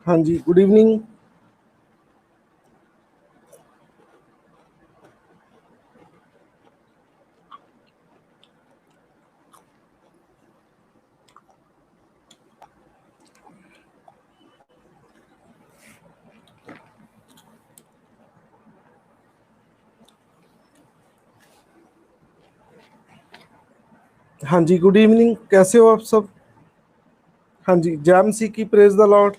हाँ जी, good evening. हाँ जी, good evening. कैसे हो आप सब? हाँ जी, जैम सी की प्रेज द लॉर्ड।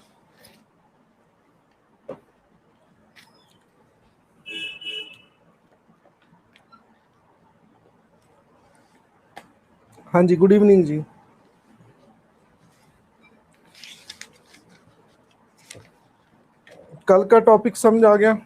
हाँ जी, गुड इवनिंग जी। कल का टॉपिक समझ आ गया?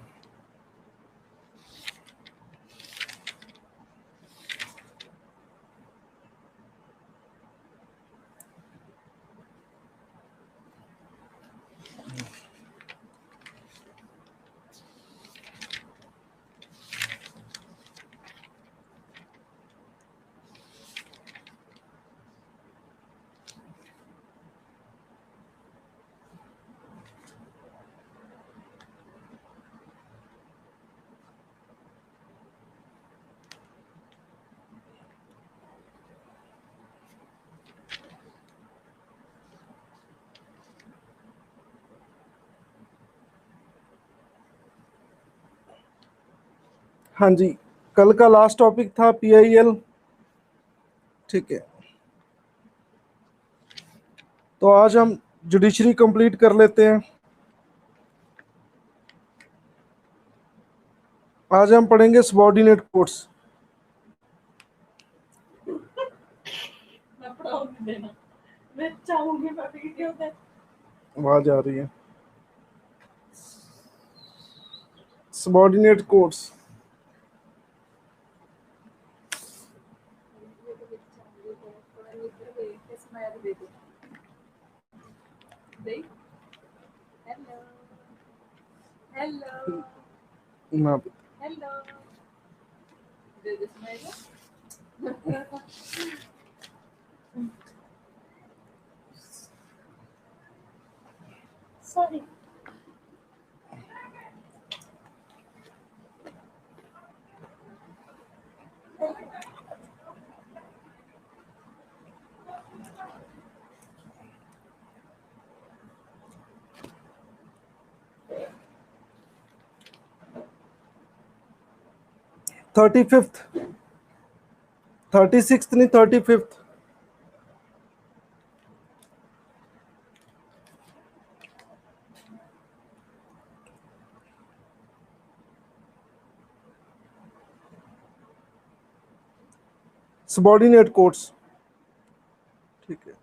हाँ जी, कल का लास्ट टॉपिक था PIL। ठीक है, तो आज हम जुडिशरी कंप्लीट कर लेते हैं। आज हम पढ़ेंगे सबॉर्डिनेट कोर्ट्स। आवाज आ रही है। Subordinate courts. ना Sorry. थर्टी फिफ्थ, 36th नहीं, 35th। Subordinate courts. ठीक है,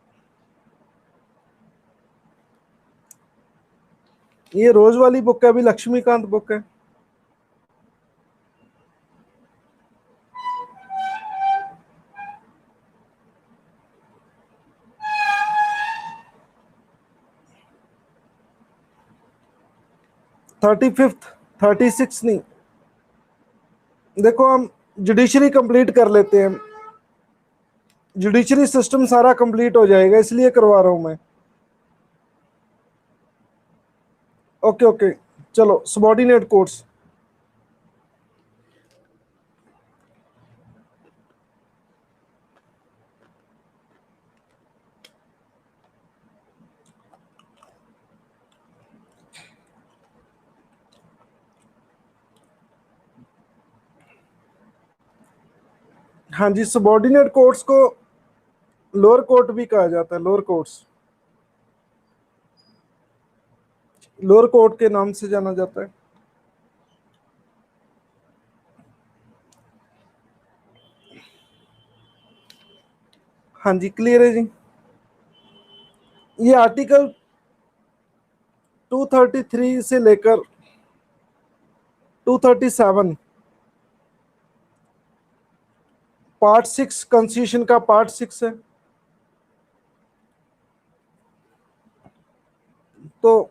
ये रोज वाली बुक है, अभी लक्ष्मीकांत बुक है। थर्टी फिफ्थ, 36 नहीं। देखो, हम जुडिशरी कंप्लीट कर लेते हैं। जुडिशरी सिस्टम सारा कंप्लीट हो जाएगा, इसलिए करवा रहा हूं मैं। ओके ओके, चलो सबॉर्डिनेट कोर्ट्स। हाँ जी, सबॉर्डिनेट कोर्ट्स को लोअर कोर्ट भी कहा जाता है। लोअर कोर्ट्स, लोअर कोर्ट के नाम से जाना जाता है। हाँ जी, क्लियर है जी। ये आर्टिकल 233 से लेकर 237, पार्ट 6 कॉन्स्टिट्यूशन का पार्ट 6 है। तो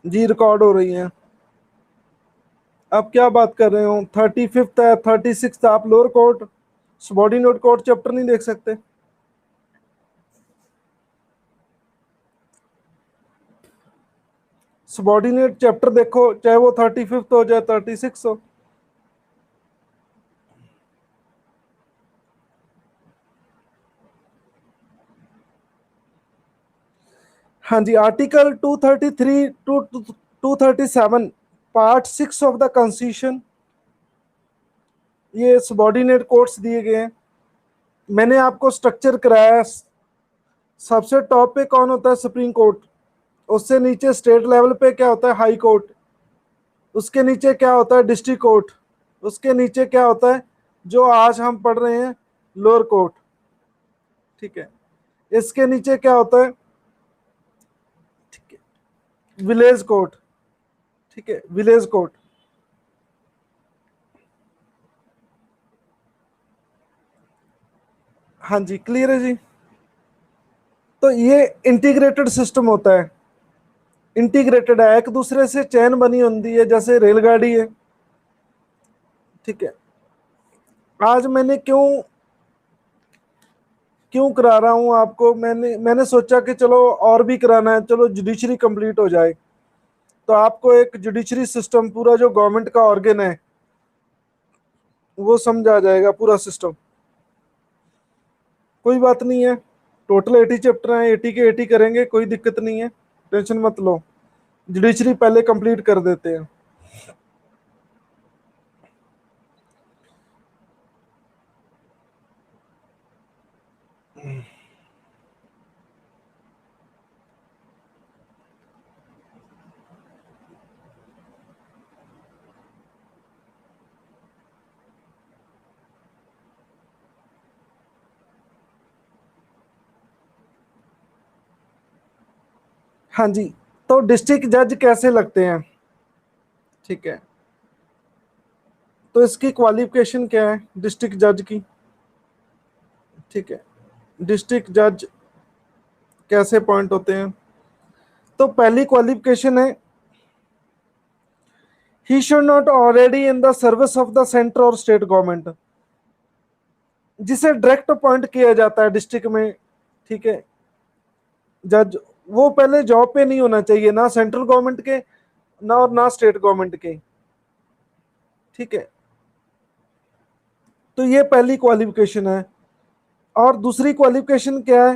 जी, रिकॉर्ड हो रही है। आप क्या बात कर रहे हो, 35th है, 36th, आप lower court subordinate court chapter नहीं देख सकते? सबॉर्डिनेट चैप्टर देखो, चाहे वो 35th हो चाहे 36 हो। हाँ जी, article 233 to 237 part 6 of the constitution, ये सबॉर्डिनेट कोर्ट्स दिए गए हैं। मैंने आपको स्ट्रक्चर कराया है। सबसे टॉप पे कौन होता है? Supreme court. उससे नीचे स्टेट लेवल पे क्या होता है? High court. उसके नीचे क्या होता है? District court. उसके नीचे क्या होता है जो आज हम पढ़ रहे हैं? Lower court. ठीक है, इसके नीचे क्या होता है? ठीक है, विलेज कोर्ट। ठीक है, विलेज कोर्ट। हाँ जी, क्लियर है जी। तो ये इंटीग्रेटेड सिस्टम होता है, इंटीग्रेटेड है, एक दूसरे से चैन बनी होती है, जैसे रेलगाड़ी है। ठीक है, आज मैंने क्यों क्यों करा रहा हूं आपको, मैंने सोचा कि चलो और भी कराना है, चलो जुडिशरी कंप्लीट हो जाए, तो आपको एक जुडिशरी सिस्टम, पूरा जो गवर्नमेंट का ऑर्गन है वो समझ आ जाएगा, पूरा सिस्टम। कोई बात नहीं है, टोटल 80 चैप्टर हैं, 80 के 80 करेंगे, कोई दिक्कत नहीं है, टेंशन मत लो। जुडिशरी पहले कंप्लीट कर देते हैं। हाँ जी, तो डिस्ट्रिक्ट जज कैसे लगते हैं? ठीक है, तो इसकी क्वालिफिकेशन क्या है डिस्ट्रिक्ट जज की? ठीक है, डिस्ट्रिक्ट जज कैसे अपॉइंट होते हैं? तो पहली क्वालिफिकेशन है, he should not already in the service of the centre और स्टेट गवर्नमेंट, जिसे डायरेक्ट अपॉइंट किया जाता है डिस्ट्रिक्ट में। ठीक है, जज, वो पहले जॉब पे नहीं होना चाहिए, ना सेंट्रल गवर्नमेंट के ना और ना स्टेट गवर्नमेंट के। ठीक है, तो ये पहली क्वालिफिकेशन है। और दूसरी क्वालिफिकेशन क्या है?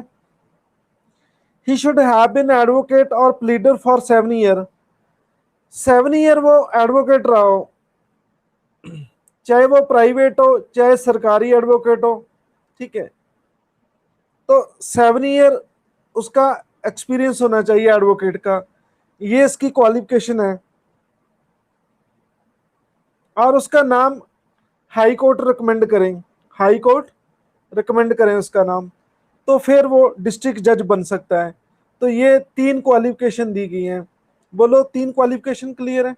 He should have been advocate और प्लीडर फॉर 7 ईयर। 7 ईयर वो एडवोकेट रहा हो, चाहे वो प्राइवेट हो चाहे सरकारी एडवोकेट हो। ठीक है, तो 7 ईयर उसका एक्सपीरियंस होना चाहिए एडवोकेट का, ये इसकी क्वालिफिकेशन है। और उसका नाम हाई कोर्ट रिकमेंड करें, हाई कोर्ट रिकमेंड करें उसका नाम, तो फिर वो डिस्ट्रिक्ट जज बन सकता है। तो ये 3 क्वालिफिकेशन दी गई हैं। बोलो, 3 क्वालिफिकेशन क्लियर है?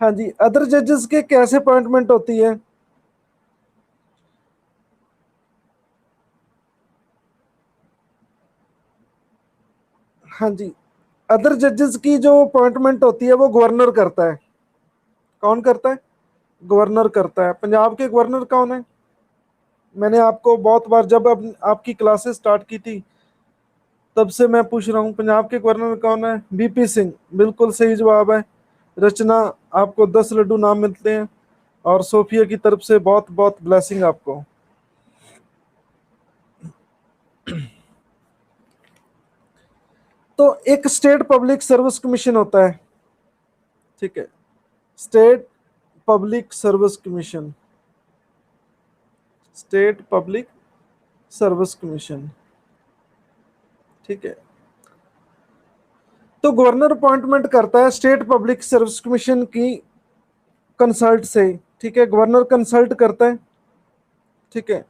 हाँ जी, अदर जजेस के कैसे अपॉइंटमेंट होती है? हाँ जी, अदर जजेस की जो अपॉइंटमेंट होती है वो गवर्नर करता है। कौन करता है? गवर्नर करता है। पंजाब के गवर्नर कौन है? मैंने आपको बहुत बार, जब अब आपकी क्लासेस स्टार्ट की थी तब से मैं पूछ रहा हूँ, पंजाब के गवर्नर कौन है? बीपी सिंह, बिल्कुल सही जवाब है। रचना, आपको 10 लड्डू नाम मिलते हैं, और सोफिया की तरफ से बहुत बहुत ब्लेसिंग आपको। तो एक स्टेट पब्लिक सर्विस कमीशन होता है। ठीक है, state public service commission, state public service commission. ठीक है, तो गवर्नर अपॉइंटमेंट करता है स्टेट पब्लिक सर्विस कमीशन की कंसल्ट से। ठीक है, गवर्नर कंसल्ट करता है। ठीक है,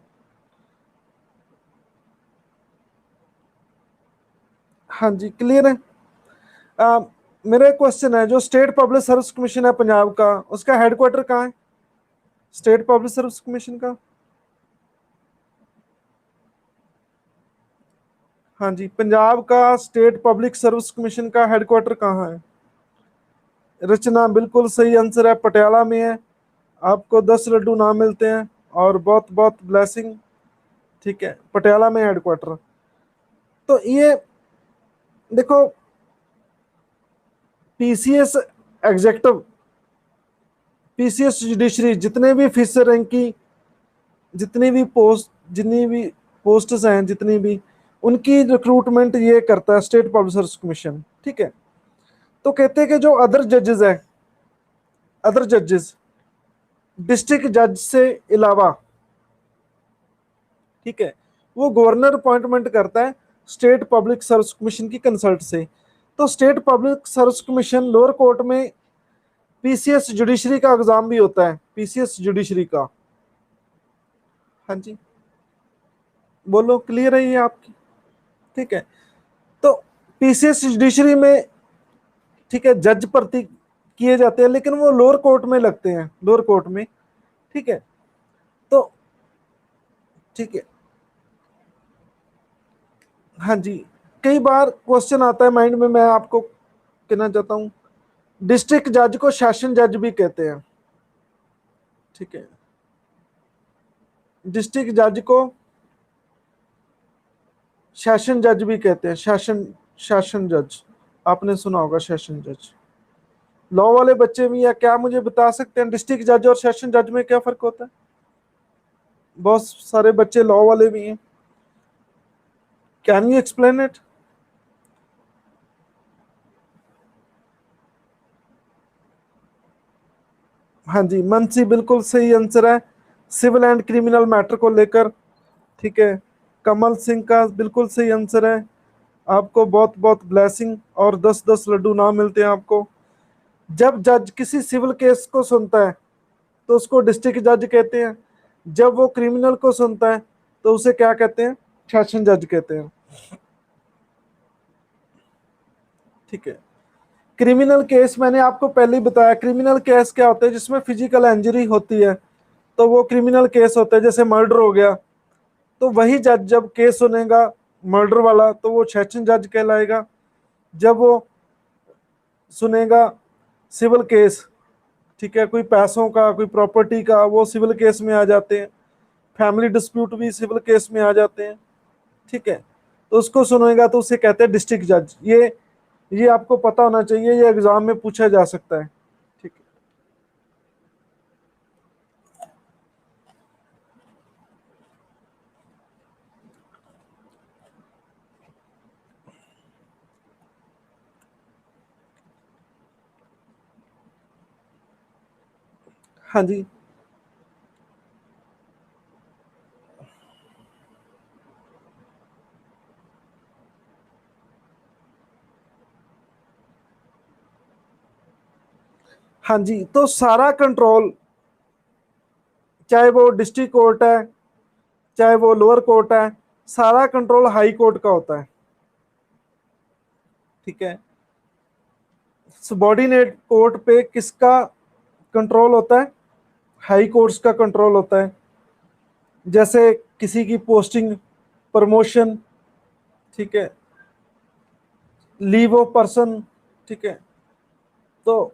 हाँ जी, क्लियर है। आ, मेरा एक क्वेश्चन है, जो स्टेट पब्लिक सर्विस कमीशन है पंजाब का, उसका हेडक्वार्टर कहाँ है? स्टेट पब्लिक सर्विस कमीशन का हाँ जी, पंजाब का स्टेट पब्लिक सर्विस कमीशन का हेडक्वार्टर कहाँ है? रचना बिल्कुल सही आंसर है, पटियाला में है। आपको 10 लड्डू नाम मिलते हैं और बहुत बहुत ब्लेसिंग। ठीक है, पटियाला में हेडक्वार्टर। तो ये देखो, पीसीएस एग्जेक्टिव, पीसीएस जुडिशरी, जितने भी ऑफिसर रैंक की जितनी भी पोस्ट, जितनी भी पोस्ट्स हैं, जितनी भी, उनकी रिक्रूटमेंट ये करता है स्टेट पब्लिक सर्विस कमीशन। ठीक है, तो कहते हैं कि जो अदर जजेस है, अदर जजेस डिस्ट्रिक्ट जज से अलावा, ठीक है, वो गवर्नर अपॉइंटमेंट करता है स्टेट पब्लिक सर्विस कमीशन की कंसल्ट से। तो state public service commission lower court में पीसीएस जुडिशरी का एग्जाम भी होता है, पीसीएस जुडिशरी का। हाँ जी, बोलो, क्लियर है ये आपकी? ठीक है, तो पीसीएस जुडिशरी में, ठीक है, जज भर्ती किए जाते हैं, लेकिन वो लोअर कोर्ट में लगते हैं, लोअर कोर्ट में। ठीक है, तो ठीक है, हाँ जी, कई बार क्वेश्चन आता है माइंड में, मैं आपको कहना चाहता हूँ, डिस्ट्रिक्ट जज को सेशन जज भी कहते हैं। ठीक है, डिस्ट्रिक्ट जज को सेशन जज भी कहते हैं, सेशन, सेशन जज, आपने सुना होगा सेशन जज। लॉ वाले बच्चे भी, या क्या मुझे बता सकते हैं डिस्ट्रिक्ट जज और सेशन जज में क्या फर्क होता है? बहुत सारे बच्चे लॉ वाले भी हैं, कैन यू एक्सप्लेन इट? हाँ जी, मनसी बिल्कुल सही आंसर है, सिविल एंड क्रिमिनल मैटर को लेकर। ठीक है, कमल सिंह का बिल्कुल सही आंसर है। आपको बहुत बहुत ब्लेसिंग और 10-10 लड्डू नाम मिलते हैं आपको। जब जज किसी सिविल केस को सुनता है तो उसको डिस्ट्रिक्ट जज कहते हैं, जब वो क्रिमिनल को सुनता है तो उसे क्या कहते हैं? सेशन जज कहते हैं। ठीक है, क्रिमिनल केस मैंने आपको पहले ही बताया, क्रिमिनल केस क्या होते हैं? जिसमें फिजिकल इंजरी होती है, तो वो क्रिमिनल केस होता है। जैसे मर्डर हो गया, तो वही जज जब केस सुनेगा मर्डर वाला, तो वो सेशन जज कहलाएगा। जब वो सुनेगा सिविल केस, ठीक है, कोई पैसों का, कोई प्रॉपर्टी का, वो सिविल केस में आ जाते हैं। फैमिली डिस्प्यूट भी सिविल केस में आ जाते हैं। ठीक है, तो उसको सुनेगा तो उसे कहते हैं डिस्ट्रिक्ट जज। ये आपको पता होना चाहिए, ये एग्जाम में पूछा जा सकता है। ठीक है, हाँ जी, हाँ जी, तो सारा कंट्रोल, चाहे वो डिस्ट्रिक्ट कोर्ट है, चाहे वो लोअर कोर्ट है, सारा कंट्रोल हाई कोर्ट का होता है। ठीक है, सबॉर्डिनेट कोर्ट पे किसका कंट्रोल होता है? हाई कोर्ट्स का कंट्रोल होता है। जैसे किसी की पोस्टिंग, प्रमोशन, ठीक है, लीव ऑफ पर्सन, ठीक है, तो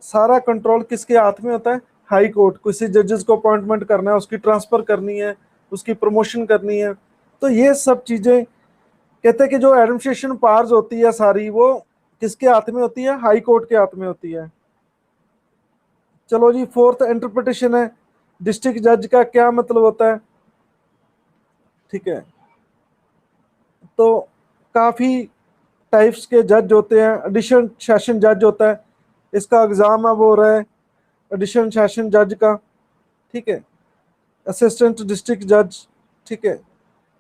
सारा कंट्रोल किसके हाथ में होता है? High court. किसी जजेस को अपॉइंटमेंट करना है, उसकी ट्रांसफर करनी है, उसकी प्रमोशन करनी है, तो ये सब चीजें, कहते हैं कि जो एडमिनिस्ट्रेशन पावर्स होती है सारी, वो किसके हाथ में होती है? हाई कोर्ट के हाथ में होती है। चलो जी, फोर्थ इंटरप्रिटेशन है, डिस्ट्रिक्ट जज का क्या मतलब होता है? ठीक है, तो काफी टाइप्स के जज होते हैं। एडिशन सेशन जज होता है, इसका एग्जाम अब हो रहा है एडिशन सेशन जज का। ठीक है, असिस्टेंट डिस्ट्रिक्ट जज, ठीक है,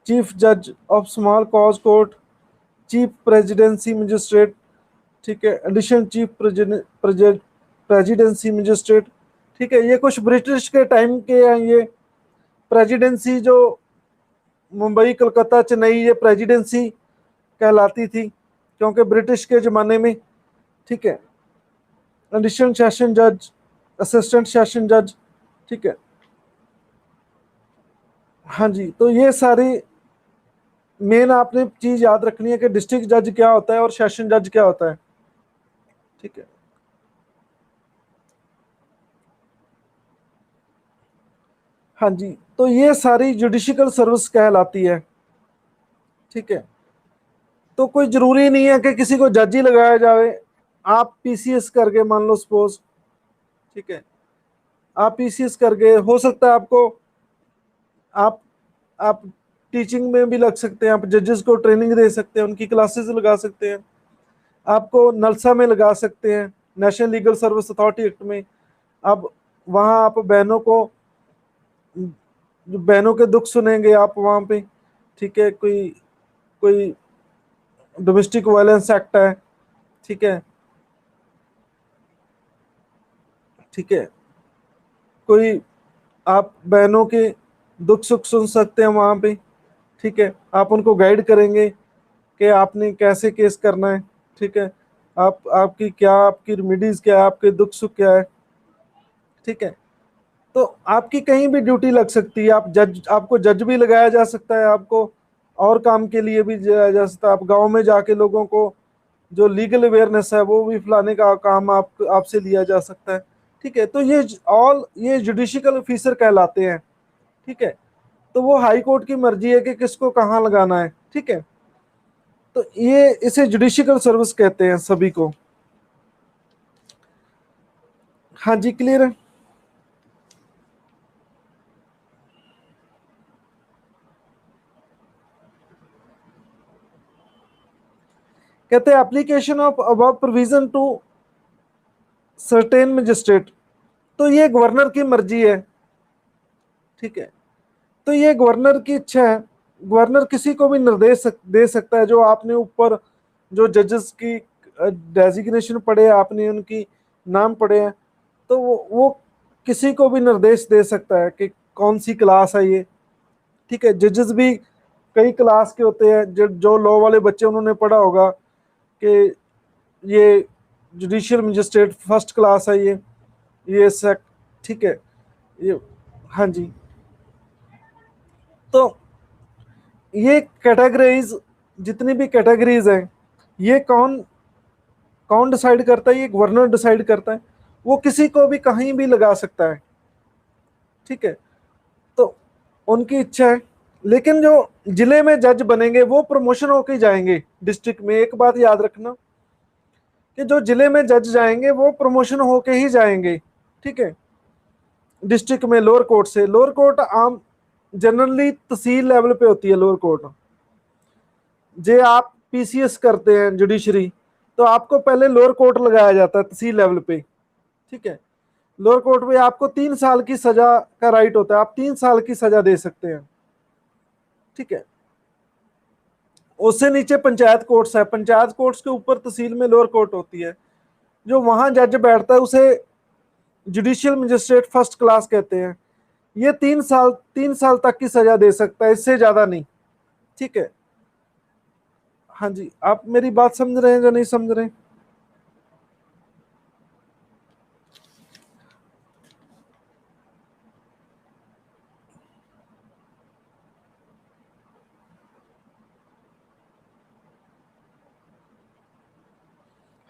चीफ जज of small cause court, chief presidency magistrate, ठीक है, एडिशन चीफ प्रेसिडेंसी मजिस्ट्रेट। ठीक है, ये कुछ ब्रिटिश के टाइम के हैं। ये प्रेसिडेंसी जो मुंबई, कलकत्ता, चेन्नई, ये प्रेसिडेंसी कहलाती थी क्योंकि ब्रिटिश के ज़माने में। ठीक है, एडिशनल सेशन जज, असिस्टेंट सेशन जज। ठीक है, हाँ जी, तो ये सारी मेन आपने चीज याद रखनी है कि डिस्ट्रिक्ट जज क्या होता है और सेशन जज क्या होता है। ठीक है, हाँ जी, तो ये सारी जुडिशियल सर्विस कहलाती है। ठीक है, तो कोई जरूरी नहीं है कि किसी को जज ही लगाया जाए। आप पीसीएस करके मान लो सपोज, ठीक है, आप पीसीएस करके हो सकता है आपको, आप आप टीचिंग में भी लग सकते हैं, आप जजेस को ट्रेनिंग दे सकते हैं, उनकी क्लासेस लगा सकते हैं, आपको नलसा में लगा सकते हैं, national legal service authority act में। अब वहाँ आप बहनों को, जो बहनों के दुख सुनेंगे आप वहाँ पे। ठीक है, कोई कोई डोमेस्टिक वायलेंस एक्ट है। ठीक है, ठीक है, कोई आप बहनों के दुख सुख सुन सकते हैं वहाँ पे। ठीक है, आप उनको गाइड करेंगे कि आपने कैसे केस करना है। ठीक है, आप आपकी क्या, आपकी रेमेडीज क्या है, आपके दुख सुख क्या है। ठीक है, तो आपकी कहीं भी ड्यूटी लग सकती है। आप जज, आपको जज भी लगाया जा सकता है, आपको और काम के लिए भी जाया जा सकता है। आप गांव में जाके लोगों को जो लीगल अवेयरनेस है वो भी फैलाने का काम आप आपसे लिया जा सकता है। ठीक है, तो ये ऑल ये जुडिशियल ऑफिसर कहलाते हैं। ठीक है, तो वो हाई कोर्ट की मर्जी है कि किसको कहाँ लगाना है। ठीक है, तो ये इसे जुडिशियल सर्विस कहते हैं सभी को। हाँ जी, क्लियर है। कहते हैं application of above provision to certain magistrate, तो ये गवर्नर की मर्जी है। ठीक है, तो ये गवर्नर की इच्छा है। गवर्नर किसी को भी निर्देश दे सकता है। जो आपने ऊपर जो जजेस की डेजिग्नेशन पढ़े हैं, आपने उनकी नाम पढ़े हैं, तो वो किसी को भी निर्देश दे सकता है कि कौन सी क्लास है ये। ठीक है, जजेस भी कई क्लास के होते हैं। जो लॉ वाले बच्चे उन्होंने पढ़ा होगा कि ये जुडिशियल मजिस्ट्रेट फर्स्ट क्लास है, ये सेक। ठीक है, ये, हाँ जी, तो ये कैटेगरीज, जितनी भी कैटेगरीज हैं, ये कौन कौन डिसाइड करता है? ये गवर्नर डिसाइड करता है। वो किसी को भी कहीं भी लगा सकता है। ठीक है, तो उनकी इच्छा है। लेकिन जो जिले में जज बनेंगे वो प्रमोशन होके जाएंगे डिस्ट्रिक्ट में। एक बात याद रखना कि जो जिले में जज जाएंगे वो प्रमोशन होके ही जाएंगे। ठीक है, डिस्ट्रिक्ट में लोअर कोर्ट से, लोअर कोर्ट आम जनरली तहसील लेवल पे होती है लोअर कोर्ट। जे आप पीसीएस करते हैं जुडिशरी, तो आपको पहले लोअर कोर्ट लगाया जाता है तहसील लेवल पे। ठीक है, लोअर कोर्ट में आपको 3 साल की सजा का राइट होता है, आप 3 साल की सजा दे सकते हैं। ठीक है, उससे नीचे पंचायत कोर्ट्स है। पंचायत कोर्ट्स के ऊपर तहसील में लोअर कोर्ट होती है। जो वहां जज बैठता है उसे जुडिशियल मजिस्ट्रेट फर्स्ट क्लास कहते हैं। ये 3 साल तक की सजा दे सकता है, इससे ज्यादा नहीं। ठीक है, हाँ जी, आप मेरी बात समझ रहे हैं या नहीं समझ रहे हैं?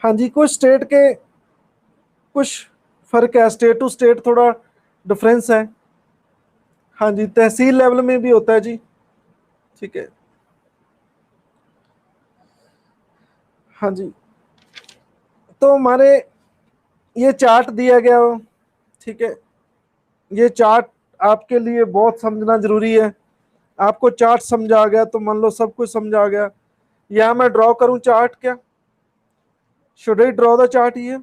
हाँ जी, कुछ स्टेट के कुछ फर्क है, स्टेट टू स्टेट थोड़ा डिफरेंस है। हाँ जी, तहसील लेवल में भी होता है जी। ठीक है, हाँ जी, तो हमारे ये चार्ट दिया गया हो। ठीक है, ये चार्ट आपके लिए बहुत समझना जरूरी है। आपको चार्ट समझ आ गया तो मान लो सब कुछ समझ आ गया। या मैं ड्रॉ करूं चार्ट क्या? Should I draw the chart ये?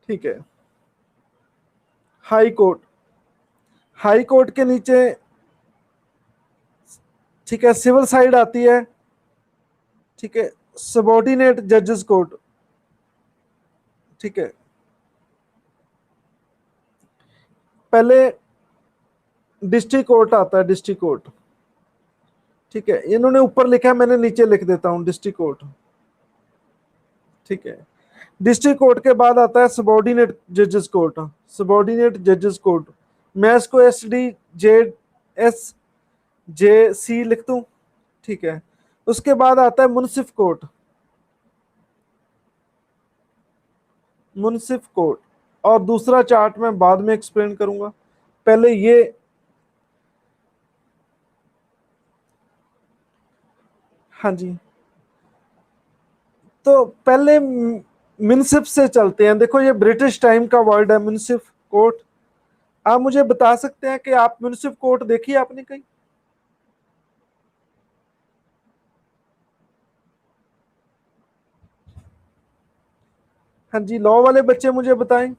ठीक है, हाई कोर्ट, हाई कोर्ट के नीचे, ठीक है, सिविल साइड आती है। ठीक है, सबॉर्डिनेट जजेस कोर्ट। ठीक है, पहले डिस्ट्रिक्ट कोर्ट आता है, डिस्ट्रिक्ट कोर्ट। ठीक है, इन्होंने ऊपर लिखा है, मैंने नीचे लिख देता हूं डिस्ट्रिक्ट कोर्ट। ठीक है, डिस्ट्रिक्ट कोर्ट के बाद आता है सबॉर्डिनेट जजेस कोर्ट। सबॉर्डिनेट जजेस कोर्ट, मैं इसको एस डी जेड SJC लिख दूं, ठीक है। उसके बाद आता है मुनसिफ कोर्ट, मुनसिफ कोर्ट। और दूसरा चार्ट मैं बाद में एक्सप्लेन करूंगा, पहले ये। हाँ जी, तो पहले मुनसिफ से चलते हैं। देखो ये ब्रिटिश टाइम का वर्ड है, मुनसिफ कोर्ट। आप मुझे बता सकते हैं कि आप मुनसिफ कोर्ट देखी आपने कहीं? हाँ जी, लॉ वाले बच्चे मुझे बताएं,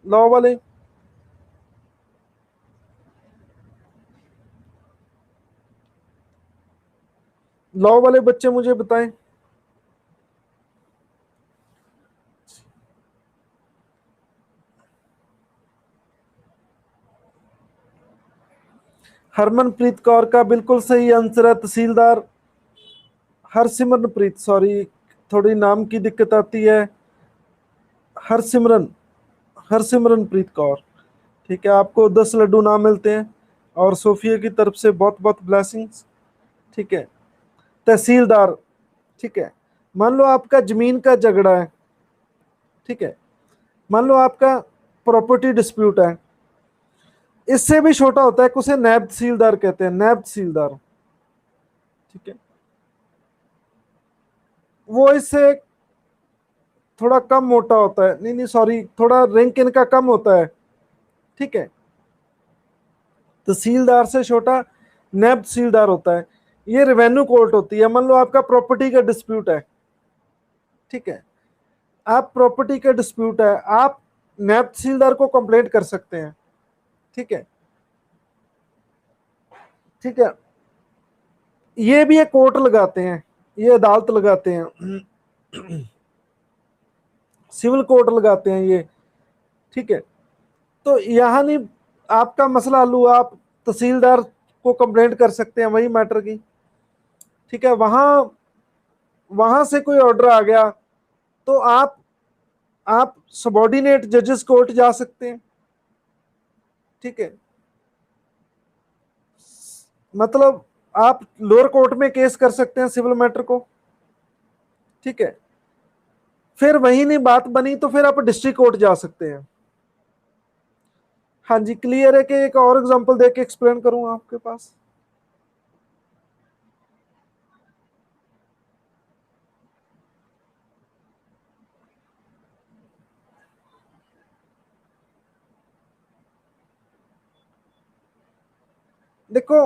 लॉ वाले। लॉ वाले बच्चे मुझे बताएं। हरमनप्रीत कौर का बिल्कुल सही आंसर है तहसीलदार। हरसिमरनप्रीत, सॉरी थोड़ी नाम की दिक्कत आती है। हरसिमरन, हरसिमरनप्रीत कौर, ठीक है। आपको 10 लड्डू नाम मिलते हैं और सोफिया की तरफ से बहुत बहुत ब्लेसिंग्स, ठीक है। तहसीलदार, ठीक है। मान लो आपका जमीन का झगड़ा है, ठीक है। मान लो आपका प्रॉपर्टी डिस्प्यूट है, इससे भी छोटा होता है, उसे नायब तहसीलदार कहते हैं, नायब तहसीलदार, ठीक है। वो इससे थोड़ा कम मोटा होता है, नहीं नहीं सॉरी, थोड़ा रैंक इनका कम होता है, ठीक है। तहसीलदार से छोटा नायब तहसीलदार होता है। ये रेवेन्यू कोर्ट होती है। मान लो आपका प्रॉपर्टी का डिस्प्यूट है, ठीक है। आप प्रॉपर्टी का डिस्प्यूट है, आप नायब तहसीलदार को कंप्लेंट कर सकते हैं, ठीक है, ठीक है। ये भी एक कोर्ट लगाते हैं, ये अदालत लगाते हैं, सिविल कोर्ट लगाते हैं ये, ठीक है। तो यहाँ नहीं, आपका मसला हल हुआ, आप तहसीलदार को कंप्लेंट कर सकते हैं वही मैटर की, ठीक है। वहां वहां से कोई ऑर्डर आ गया तो आप सबॉर्डिनेट जजेस कोर्ट जा सकते हैं, ठीक है। मतलब आप लोअर कोर्ट में केस कर सकते हैं सिविल मैटर को, ठीक है। फिर वही नहीं बात बनी तो फिर आप डिस्ट्रिक्ट कोर्ट जा सकते हैं। हाँ जी, क्लियर है कि एक और एग्जांपल देके एक्सप्लेन करूंगा आपके पास। देखो,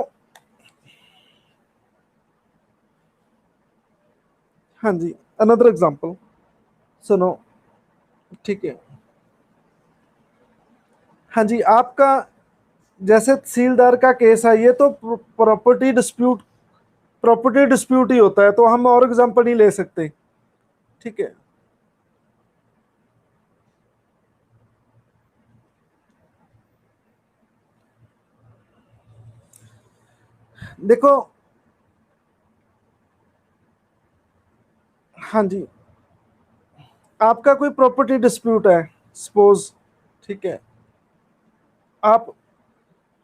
हाँ जी, अनदर एग्जांपल सुनो, ठीक है। हाँ जी, आपका जैसे तहसीलदार का केस है, ये तो प्रॉपर्टी डिस्प्यूट ही होता है, तो हम और एग्जांपल नहीं ले सकते, ठीक है। देखो, हाँ जी, आपका कोई प्रॉपर्टी डिस्प्यूट है सपोज, ठीक है। आप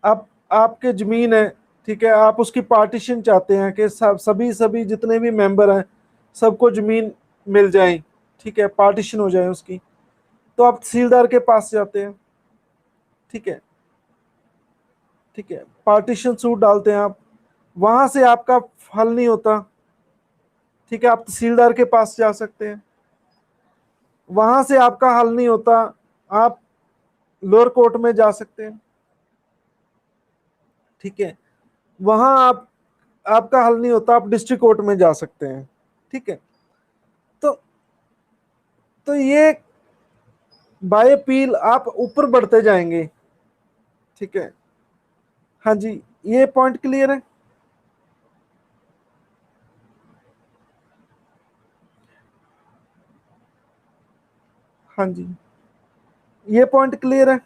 आप आपके जमीन है, ठीक है। आप उसकी पार्टीशन चाहते हैं कि सभी सभी जितने भी मेंबर हैं सबको जमीन मिल जाए, ठीक है, पार्टीशन हो जाए उसकी। तो आप तहसीलदार के पास जाते हैं, ठीक है, ठीक है। पार्टीशन सूट डालते हैं आप, वहां से आपका हल नहीं होता, ठीक है। आप तहसीलदार के पास जा सकते हैं, वहां से आपका हल नहीं होता, आप लोअर कोर्ट में जा सकते हैं, ठीक है। वहां आपका हल नहीं होता, आप डिस्ट्रिक्ट कोर्ट में जा सकते हैं, ठीक है। तो ये बाय अपील आप ऊपर बढ़ते जाएंगे, ठीक है। हाँ जी, ये पॉइंट क्लियर है। हाँ जी, ये पॉइंट क्लियर है,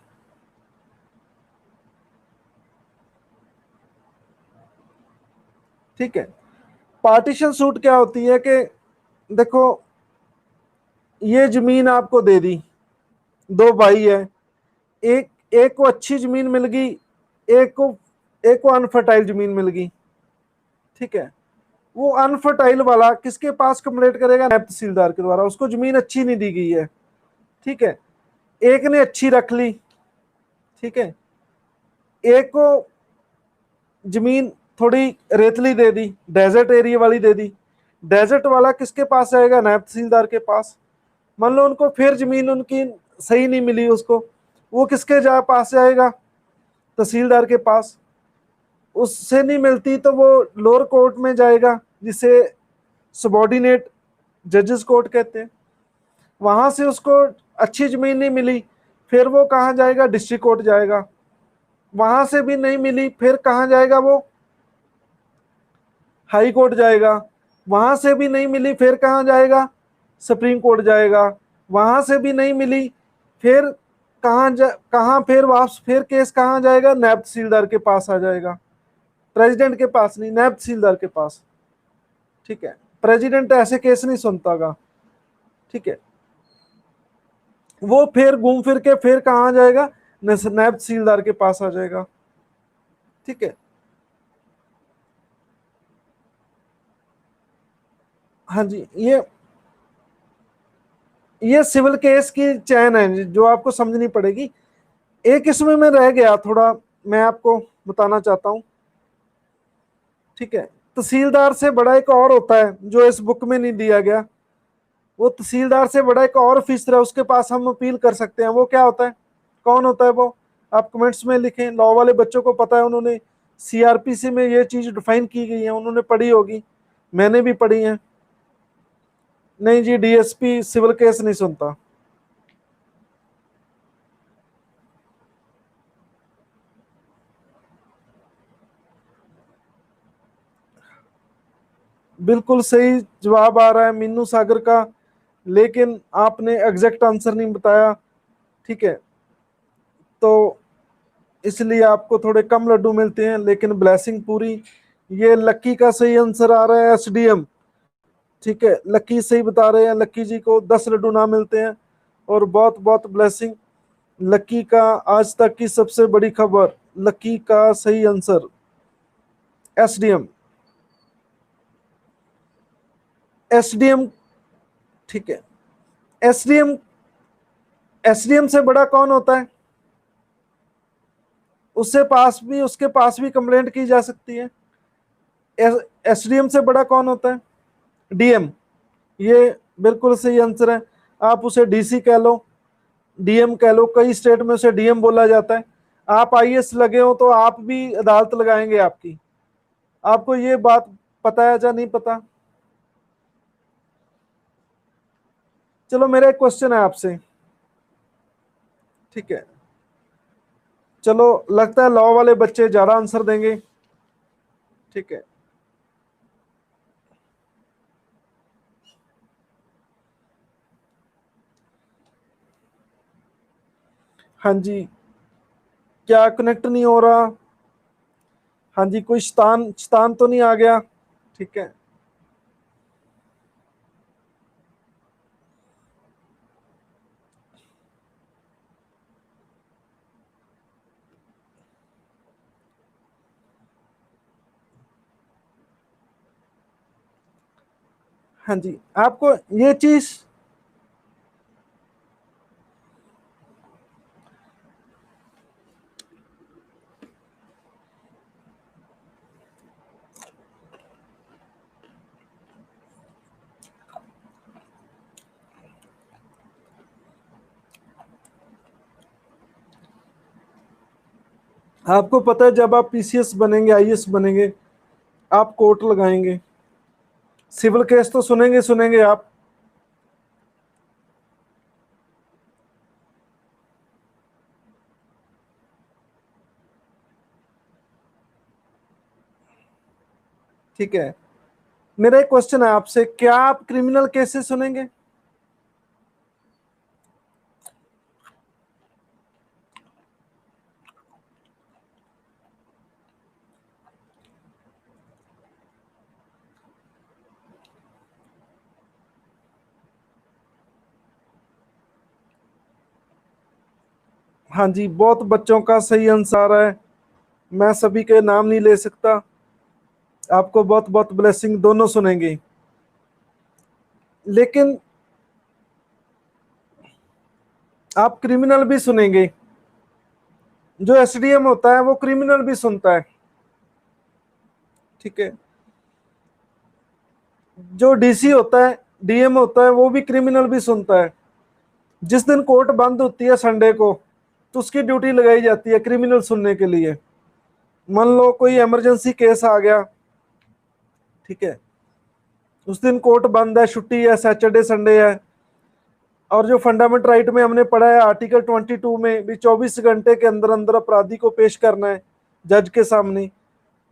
ठीक है। पार्टीशन सूट क्या होती है कि देखो, ये जमीन आपको दे दी, दो भाई है, एक एक को अच्छी जमीन मिल गई, एक को एक को अनफर्टाइल जमीन मिल गई, ठीक है, वो अनफर्टाइल वाला किसके पास कंप्लेंट करेगा? नायब तहसीलदार के द्वारा। उसको जमीन अच्छी नहीं दी गई है, ठीक है, एक ने अच्छी रख ली, ठीक है, एक को जमीन थोड़ी रेतली दे दी, डेजर्ट एरिया वाली दे दी। डेजर्ट वाला किसके पास जाएगा? नायब तहसीलदार के पास। मान लो उनको फिर जमीन उनकी सही नहीं मिली उसको, वो किसके पास जाएगा? तहसीलदार के पास। उससे नहीं मिलती तो वो लोअर कोर्ट में जाएगा, जिसे सबॉर्डिनेट जजेस कोर्ट कहते हैं। वहां से उसको अच्छी जमीन नहीं मिली, फिर वो कहाँ जाएगा? डिस्ट्रिक्ट कोर्ट जाएगा। वहां से भी नहीं मिली, फिर कहाँ जाएगा वो? हाई कोर्ट जाएगा। वहां से भी नहीं मिली, फिर कहाँ जाएगा? सुप्रीम कोर्ट जाएगा। वहां से भी नहीं मिली, फिर कहाँ फिर वापस फिर केस कहाँ जाएगा? नायब तहसीलदार के पास आ जाएगा। प्रेसिडेंट के पास नहीं, नायब तहसीलदार के पास, ठीक है। प्रेसिडेंट ऐसे केस नहीं सुनतागा, ठीक है। वो फिर घूम फिर के फिर कहाँ जाएगा? नायब तहसीलदार के पास आ जाएगा, ठीक है। हाँ जी, ये सिविल केस की चैन है जो आपको समझनी पड़ेगी। एक इसमें मैं रह गया थोड़ा, मैं आपको बताना चाहता हूं, ठीक है। तहसीलदार से बड़ा एक और होता है जो इस बुक में नहीं दिया गया। वो तहसीलदार से बड़ा एक और ऑफिसर है, उसके पास हम अपील कर सकते हैं। वो क्या होता है? कौन होता है वो? आप कमेंट्स में लिखें। लॉ वाले बच्चों को पता है, उन्होंने सीआरपीसी में ये चीज डिफाइन की गई है, उन्होंने पढ़ी होगी, मैंने भी पढ़ी है। नहीं जी, डीएसपी सिविल केस नहीं सुनता। बिल्कुल सही जवाब आ रहा है मीनू सागर का, लेकिन आपने एग्जैक्ट आंसर नहीं बताया, ठीक है, तो इसलिए आपको थोड़े कम लड्डू मिलते हैं, लेकिन ब्लेसिंग पूरी। ये लक्की का सही आंसर आ रहा है एसडीएम, ठीक है। लक्की सही बता रहे हैं, लक्की जी को 10 लड्डू ना मिलते हैं, और बहुत बहुत ब्लेसिंग। लक्की का आज तक की सबसे बड़ी खबर, लक्की का सही आंसर एसडीएम। एसडीएम, ठीक है। एसडीएम, एसडीएम से बड़ा कौन होता है? उसके पास भी कंप्लेंट की जा सकती है। एसडीएम से बड़ा कौन होता है? डीएम। ये बिल्कुल सही आंसर है। आप उसे डीसी कह लो, डीएम कह लो, कई स्टेट में उसे डीएम बोला जाता है। आप आईएएस लगे हो तो आप भी अदालत लगाएंगे आपकी। आपको ये बात पता है या नहीं पता? चलो मेरा एक क्वेश्चन है आपसे, ठीक है। चलो लगता है लॉ वाले बच्चे ज्यादा आंसर देंगे, ठीक है। हाँ जी, क्या कनेक्ट नहीं हो रहा? हाँ जी, कोई शतान शतान तो नहीं आ गया? ठीक है। हाँ जी, आपको ये चीज, आपको पता है जब आप पीसीएस बनेंगे, आईएएस बनेंगे, आप कोर्ट लगाएंगे, सिविल केस तो सुनेंगे सुनेंगे आप। ठीक है, मेरा एक क्वेश्चन है आपसे, क्या आप क्रिमिनल केसेस सुनेंगे? हाँ जी, बहुत बच्चों का सही आंसर है। मैं सभी के नाम नहीं ले सकता। आपको बहुत बहुत ब्लेसिंग दोनों सुनेंगे, लेकिन आप क्रिमिनल भी सुनेंगे। जो एसडीएम होता है वो क्रिमिनल भी सुनता है, ठीक है। जो डीसी होता है, डीएम होता है, वो भी क्रिमिनल भी सुनता है। जिस दिन कोर्ट बंद होती है संडे को, तो उसकी ड्यूटी लगाई जाती है क्रिमिनल सुनने के लिए। मान लो कोई इमरजेंसी केस आ गया, ठीक है, उस दिन कोर्ट बंद है, छुट्टी है, सैटरडे संडे है, और जो फंडामेंटल राइट में हमने पढ़ा है आर्टिकल 22 में भी 24 घंटे के अंदर अंदर अपराधी को पेश करना है जज के सामने,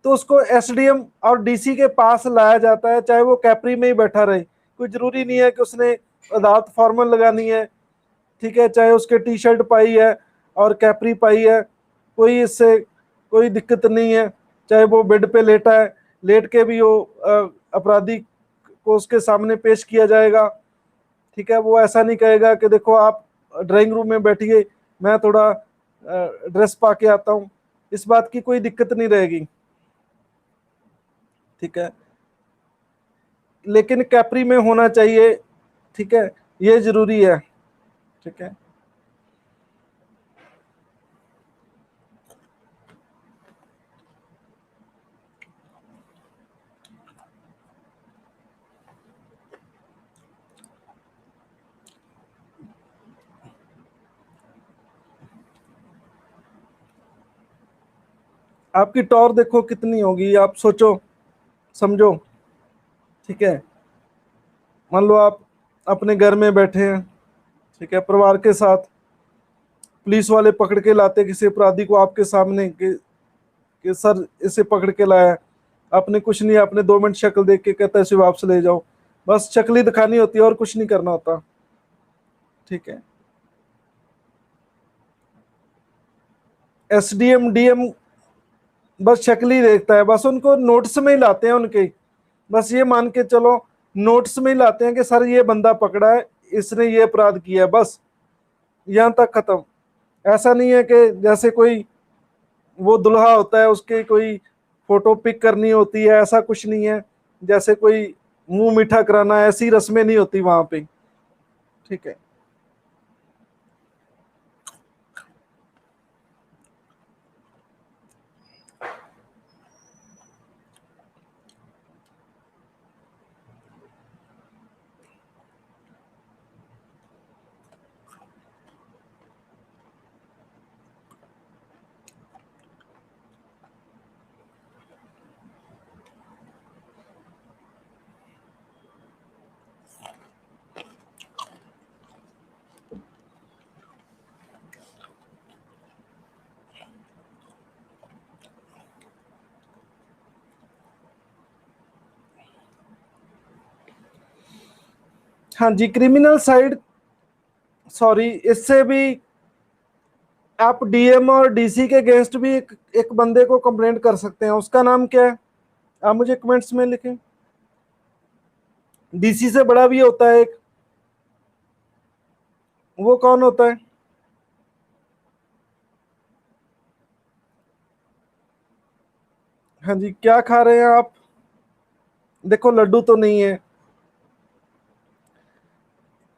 तो उसको एसडीएम और डीसी के पास लाया जाता है, चाहे वो कैपरी में ही बैठा रहे। कोई जरूरी नहीं है कि उसने अदालत फॉर्मल लगानी है, ठीक है, चाहे उसके टी शर्ट पाई है और कैपरी पाई है, कोई इससे कोई दिक्कत नहीं है। चाहे वो बेड पे लेटा है, लेट के भी वो अपराधी को उसके सामने पेश किया जाएगा, ठीक है। वो ऐसा नहीं कहेगा कि देखो आप ड्राइंग रूम में बैठिए, मैं थोड़ा ड्रेस पा के आता हूँ, इस बात की कोई दिक्कत नहीं रहेगी, ठीक है। लेकिन कैपरी में होना चाहिए, ठीक है, ये जरूरी है, ठीक है। आपकी टॉर देखो कितनी होगी, आप सोचो समझो, ठीक है। मान लो आप अपने घर में बैठे हैं, ठीक है, परिवार के साथ, पुलिस वाले पकड़ के लाते किसी अपराधी को आपके सामने कि सर इसे पकड़ के लाया है, आपने कुछ नहीं, आपने 2 मिनट शक्ल देख के कहता है इसे वापस ले जाओ, बस शक्ल ही दिखानी होती है और कुछ नहीं करना होता, ठीक है। एसडीएम डीएम बस शक्ल ही देखता है, बस उनको नोटिस में ही लाते हैं उनके, बस ये मान के चलो नोटिस में ही लाते हैं कि सर ये बंदा पकड़ा है, इसने ये अपराध किया है, बस यहाँ तक खत्म। ऐसा नहीं है कि जैसे कोई वो दुल्हा होता है उसके कोई फोटो पिक करनी होती है, ऐसा कुछ नहीं है। जैसे कोई मुंह मीठा कराना, ऐसी रस्में नहीं होती वहां पे, ठीक है। हाँ जी, क्रिमिनल साइड, सॉरी, इससे भी आप डीएम और डीसी के अगेंस्ट भी एक बंदे को कंप्लेंट कर सकते हैं। उसका नाम क्या है, आप मुझे कमेंट्स में लिखें। डीसी से बड़ा भी होता है एक, वो कौन होता है? हाँ जी, क्या खा रहे हैं आप? देखो लड्डू तो नहीं है।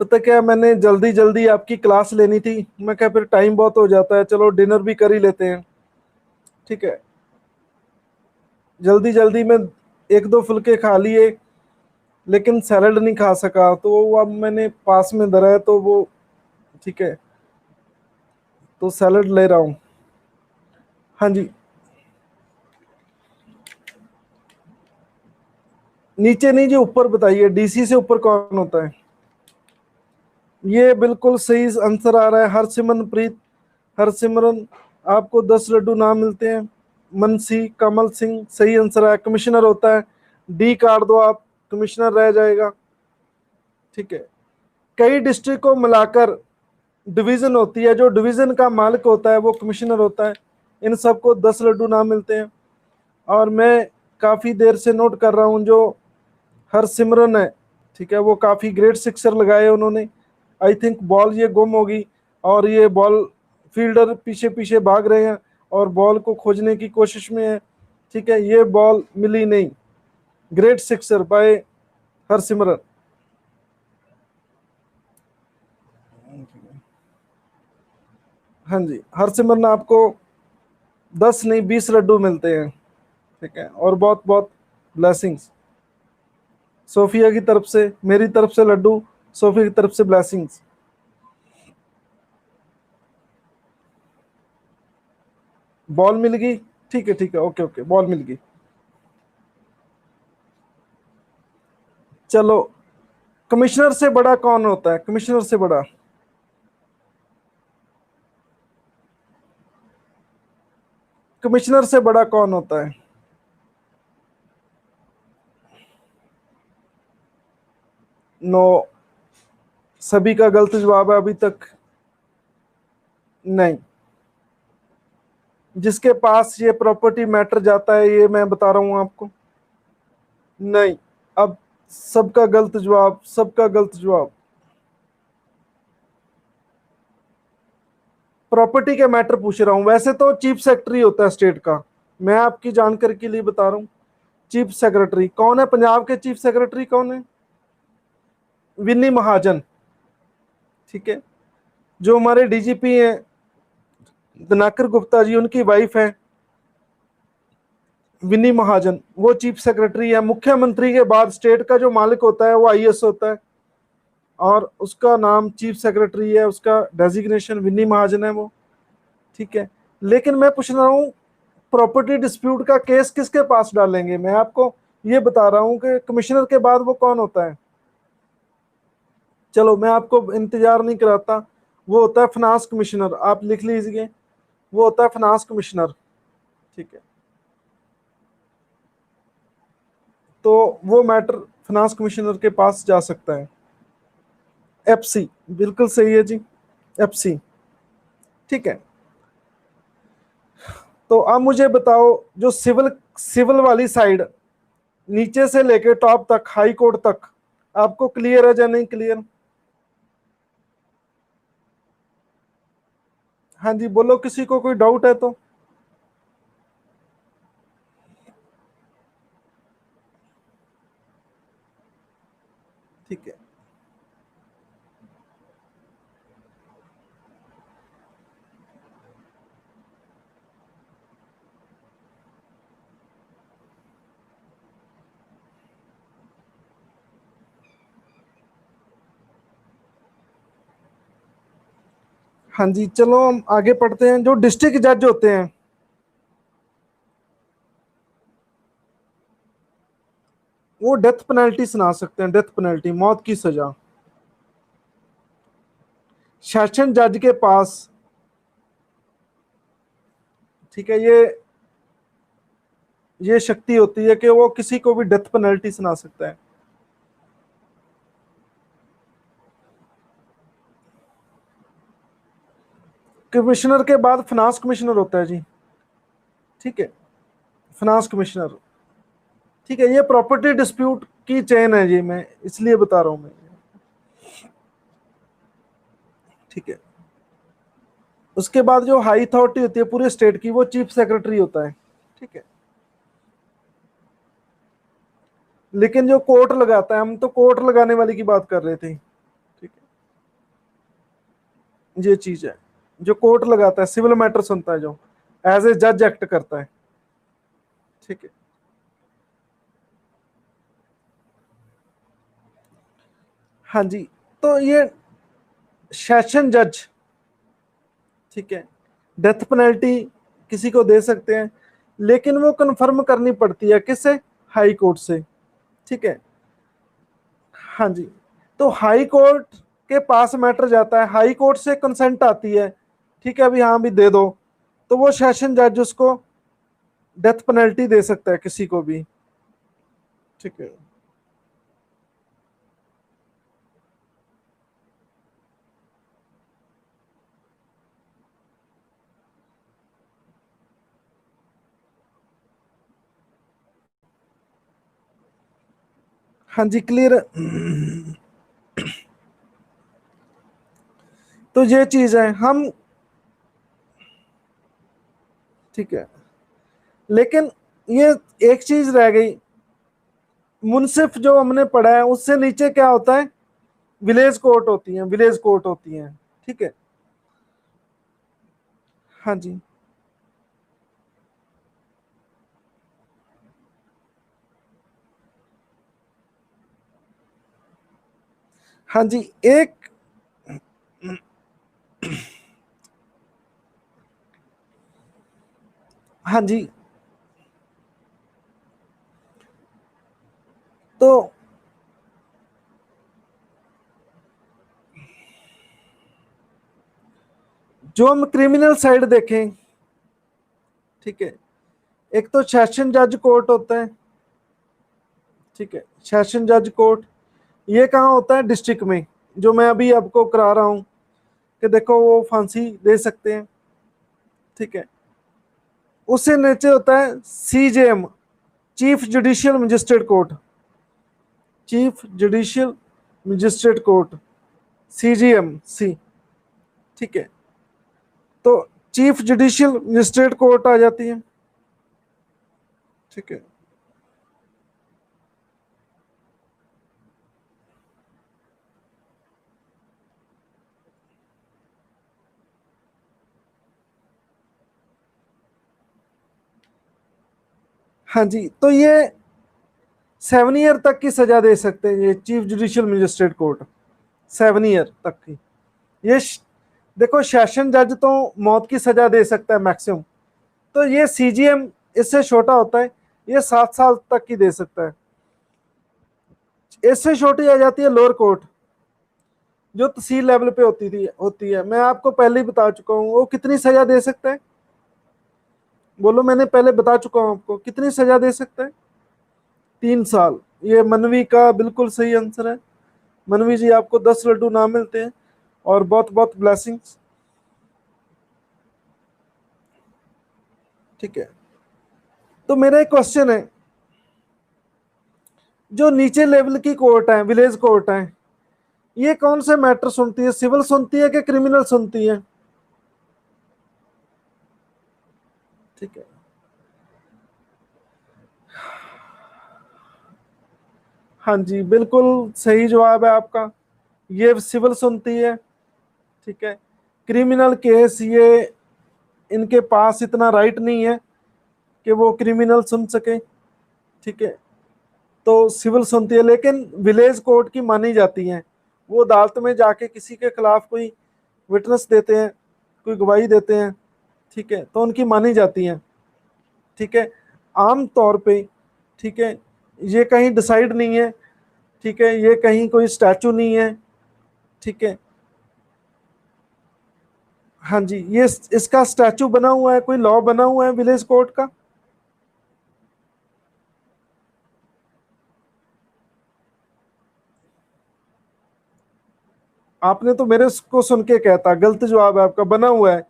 पता क्या, मैंने जल्दी जल्दी आपकी क्लास लेनी थी, मैं क्या फिर टाइम बहुत हो जाता है, चलो डिनर भी कर ही लेते हैं, ठीक है। जल्दी जल्दी में 1-2 फुलके खा लिए, लेकिन सैलड नहीं खा सका, तो वो अब मैंने पास में धरा है तो वो, ठीक है, तो सैलड ले रहा हूँ। हाँ जी, नीचे नहीं जी, ऊपर बताइए, डीसी से ऊपर कौन होता है? ये बिल्कुल सही आंसर आ रहा है, हरसिमरनप्रीत। हरसिमरन, आपको 10 लड्डू नाम मिलते हैं। मनसी कमल सिंह, सही आंसर है, कमिश्नर होता है। डी काट दो आप, कमिश्नर रह जाएगा, ठीक है। कई डिस्ट्रिक्ट को मिलाकर डिवीजन होती है, जो डिवीजन का मालिक होता है वो कमिश्नर होता है। इन सबको 10 लड्डू नाम मिलते हैं। और मैं काफ़ी देर से नोट कर रहा हूँ, जो हरसिमरन है, ठीक है, वो काफ़ी ग्रेट सिक्सर लगाए उन्होंने। आई थिंक बॉल ये गुम होगी और ये बॉल फील्डर पीछे पीछे भाग रहे हैं और बॉल को खोजने की कोशिश में है। ठीक है, ये बॉल मिली नहीं। Great sixer by Harsimran. हाँ जी, हरसिमरन, आपको 10 नहीं 20 लड्डू मिलते हैं। ठीक है, और बहुत बहुत ब्लेसिंग्स सोफिया की तरफ से, मेरी तरफ से लड्डू, सोफिया की तरफ से ब्लेसिंग्स। बॉल मिल गई। ठीक है ठीक है, ओके ओके, बॉल मिल गई। चलो, कमिश्नर से बड़ा कौन होता है? कमिश्नर से बड़ा, कमिश्नर से बड़ा कौन होता है? नो, सभी का गलत जवाब है अभी तक। नहीं, जिसके पास ये प्रॉपर्टी मैटर जाता है, ये मैं बता रहा हूं आपको। नहीं, अब सबका गलत जवाब, सबका गलत जवाब। प्रॉपर्टी के मैटर पूछ रहा हूं। वैसे तो चीफ सेक्रेटरी होता है स्टेट का, मैं आपकी जानकारी के लिए बता रहा हूं। चीफ सेक्रेटरी कौन है? पंजाब के चीफ सेक्रेटरी कौन है? विनी महाजन। ठीक है, जो हमारे डीजीपी हैं दिनाकर गुप्ता जी, उनकी वाइफ है विनी महाजन, वो चीफ सेक्रेटरी है। मुख्यमंत्री के बाद स्टेट का जो मालिक होता है वो आईएएस होता है, और उसका नाम चीफ सेक्रेटरी है, उसका डेजिग्नेशन विनी महाजन है वो। ठीक है, लेकिन मैं पूछ रहा हूँ प्रॉपर्टी डिस्प्यूट का केस किसके पास डालेंगे? मैं आपको ये बता रहा हूँ कि कमिश्नर के बाद वो कौन होता है। चलो, मैं आपको इंतजार नहीं कराता। वो होता है फाइनेंस कमिश्नर, आप लिख लीजिए, वो होता है फाइनेंस कमिश्नर। ठीक है, तो वो मैटर फाइनेंस कमिश्नर के पास जा सकता है। एफसी, बिल्कुल सही है जी, एफसी। ठीक है, तो अब मुझे बताओ, जो सिविल सिविल वाली साइड, नीचे से लेके टॉप तक, हाई कोर्ट तक, आपको क्लियर है या नहीं क्लियर? हाँ जी, बोलो, किसी को कोई डाउट है तो। ठीक है, हाँ जी, चलो हम आगे पढ़ते हैं। जो डिस्ट्रिक्ट जज होते हैं, वो डेथ पेनल्टी सुना सकते हैं, डेथ पेनल्टी, मौत की सजा। सेशन जज के पास, ठीक है, ये शक्ति होती है कि वो किसी को भी डेथ पेनल्टी सुना सकता है। कमिश्नर के बाद फाइनेंस कमिश्नर होता है जी। ठीक है, फाइनेंस कमिश्नर। ठीक है, ये प्रॉपर्टी डिस्प्यूट की चेन है जी, मैं इसलिए बता रहा हूं मैं। ठीक है, उसके बाद जो हाई अथॉरिटी होती है पूरे स्टेट की, वो चीफ सेक्रेटरी होता है। ठीक है, लेकिन जो कोर्ट लगाता है, हम तो कोर्ट लगाने वाली की बात कर रहे थे। ठीक है, ये चीज है, जो कोर्ट लगाता है, सिविल मैटर सुनता है, जो एज ए जज एक्ट करता है। ठीक है, हाँ जी, तो ये सेशन जज, ठीक है, डेथ पेनल्टी किसी को दे सकते हैं, लेकिन वो कंफर्म करनी पड़ती है किससे? हाई कोर्ट से। ठीक है, हाँ जी, तो हाई कोर्ट के पास मैटर जाता है, हाई कोर्ट से कंसेंट आती है, ठीक है, अभी हाँ भी दे दो, तो वो सेशन जज उसको डेथ पेनल्टी दे सकता है किसी को भी। ठीक है, हाँ जी, क्लियर। तो ये चीज है, हम, ठीक है, लेकिन ये एक चीज रह गई, मुनसिफ जो हमने पढ़ा है उससे नीचे क्या होता है, विलेज कोर्ट होती हैं, विलेज कोर्ट होती हैं। ठीक है, हाँ जी, हाँ जी, एक, हाँ जी, तो जो हम क्रिमिनल साइड देखें, ठीक है, एक तो सेशन जज कोर्ट होता है। ठीक है, सेशन जज कोर्ट ये कहाँ होता है, डिस्ट्रिक्ट में, जो मैं अभी आपको करा रहा हूँ कि देखो वो फांसी दे सकते हैं। ठीक है, उससे नीचे होता है CJM, chief judicial magistrate court, chief judicial magistrate court, CGM सी। ठीक है, तो चीफ जुडिशियल मजिस्ट्रेट कोर्ट आ जाती है। ठीक है, हाँ जी, तो ये 7 ईयर तक की सजा दे सकते हैं ये chief judicial magistrate court, 7 year तक की। ये देखो सेशन जज तो मौत की सजा दे सकता है मैक्सिमम, तो ये सीजीएम इससे छोटा होता है, ये 7 साल तक की दे सकता है। इससे छोटी आ जाती है लोअर कोर्ट, जो तहसील लेवल पे होती है। मैं आपको पहले ही बता चुका हूँ वो कितनी सजा दे सकता है, बोलो, मैंने पहले बता चुका हूँ आपको कितनी सजा दे सकता है, 3 साल। ये मनवी का बिल्कुल सही आंसर है। मनवी जी, आपको 10 लड्डू ना मिलते हैं और बहुत बहुत ब्लेसिंग्स। ठीक है, तो मेरा एक क्वेश्चन है, जो नीचे लेवल की कोर्ट है, विलेज कोर्ट है, ये कौन से मैटर सुनती है, सिविल सुनती है कि क्रिमिनल सुनती है? ठीक है, हाँ जी, बिल्कुल सही जवाब है आपका, ये सिविल सुनती है। ठीक है, क्रिमिनल केस ये इनके पास इतना राइट नहीं है कि वो क्रिमिनल सुन सके। ठीक है, तो सिविल सुनती है, लेकिन विलेज कोर्ट की मानी जाती है। वो अदालत में जाके किसी के खिलाफ कोई विटनेस देते हैं, कोई गवाही देते हैं। ठीक है, तो उनकी मानी जाती हैं। ठीक है, आम तौर पे, ठीक है, ये कहीं डिसाइड नहीं है। ठीक है, ये कहीं कोई स्टैचू नहीं है। ठीक है, हाँ जी, ये इसका स्टैचू बना हुआ है, कोई लॉ बना हुआ है विलेज कोर्ट का? आपने तो मेरे को सुन के कहता, गलत जवाब है आपका, बना हुआ है।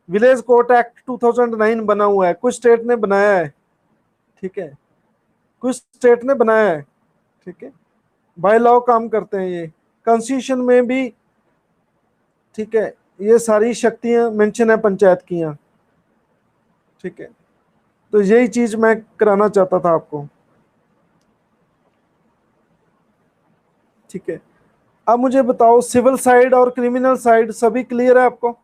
विलेज कोर्ट एक्ट 2009 बना हुआ है, कुछ स्टेट ने बनाया है। ठीक है, कुछ स्टेट ने बनाया है। ठीक है, बाय लॉ काम करते हैं ये, कॉन्स्टिट्यूशन में भी। ठीक है, ये सारी शक्तियां मेंशन है पंचायत की यहाँ। ठीक है, तो यही चीज मैं कराना चाहता था आपको। ठीक है, अब मुझे बताओ, सिविल साइड और क्रिमिनल साइड सभी क्लियर है आपको?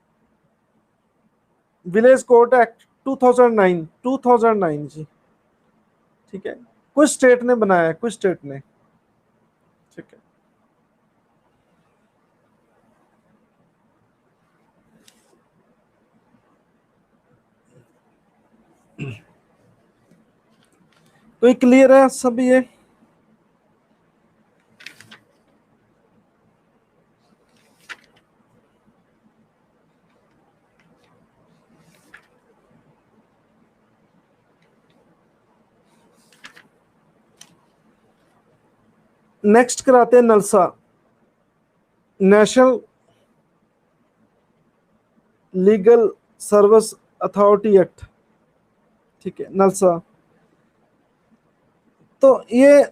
विलेज कोर्ट एक्ट 2009, 2009 जी। ठीक है, कुछ स्टेट ने बनाया है, कुछ स्टेट ने। ठीक है, तो ये क्लियर है सब ये? नेक्स्ट कराते हैं NALSA, national legal service authority act. ठीक है, नलसा, तो ये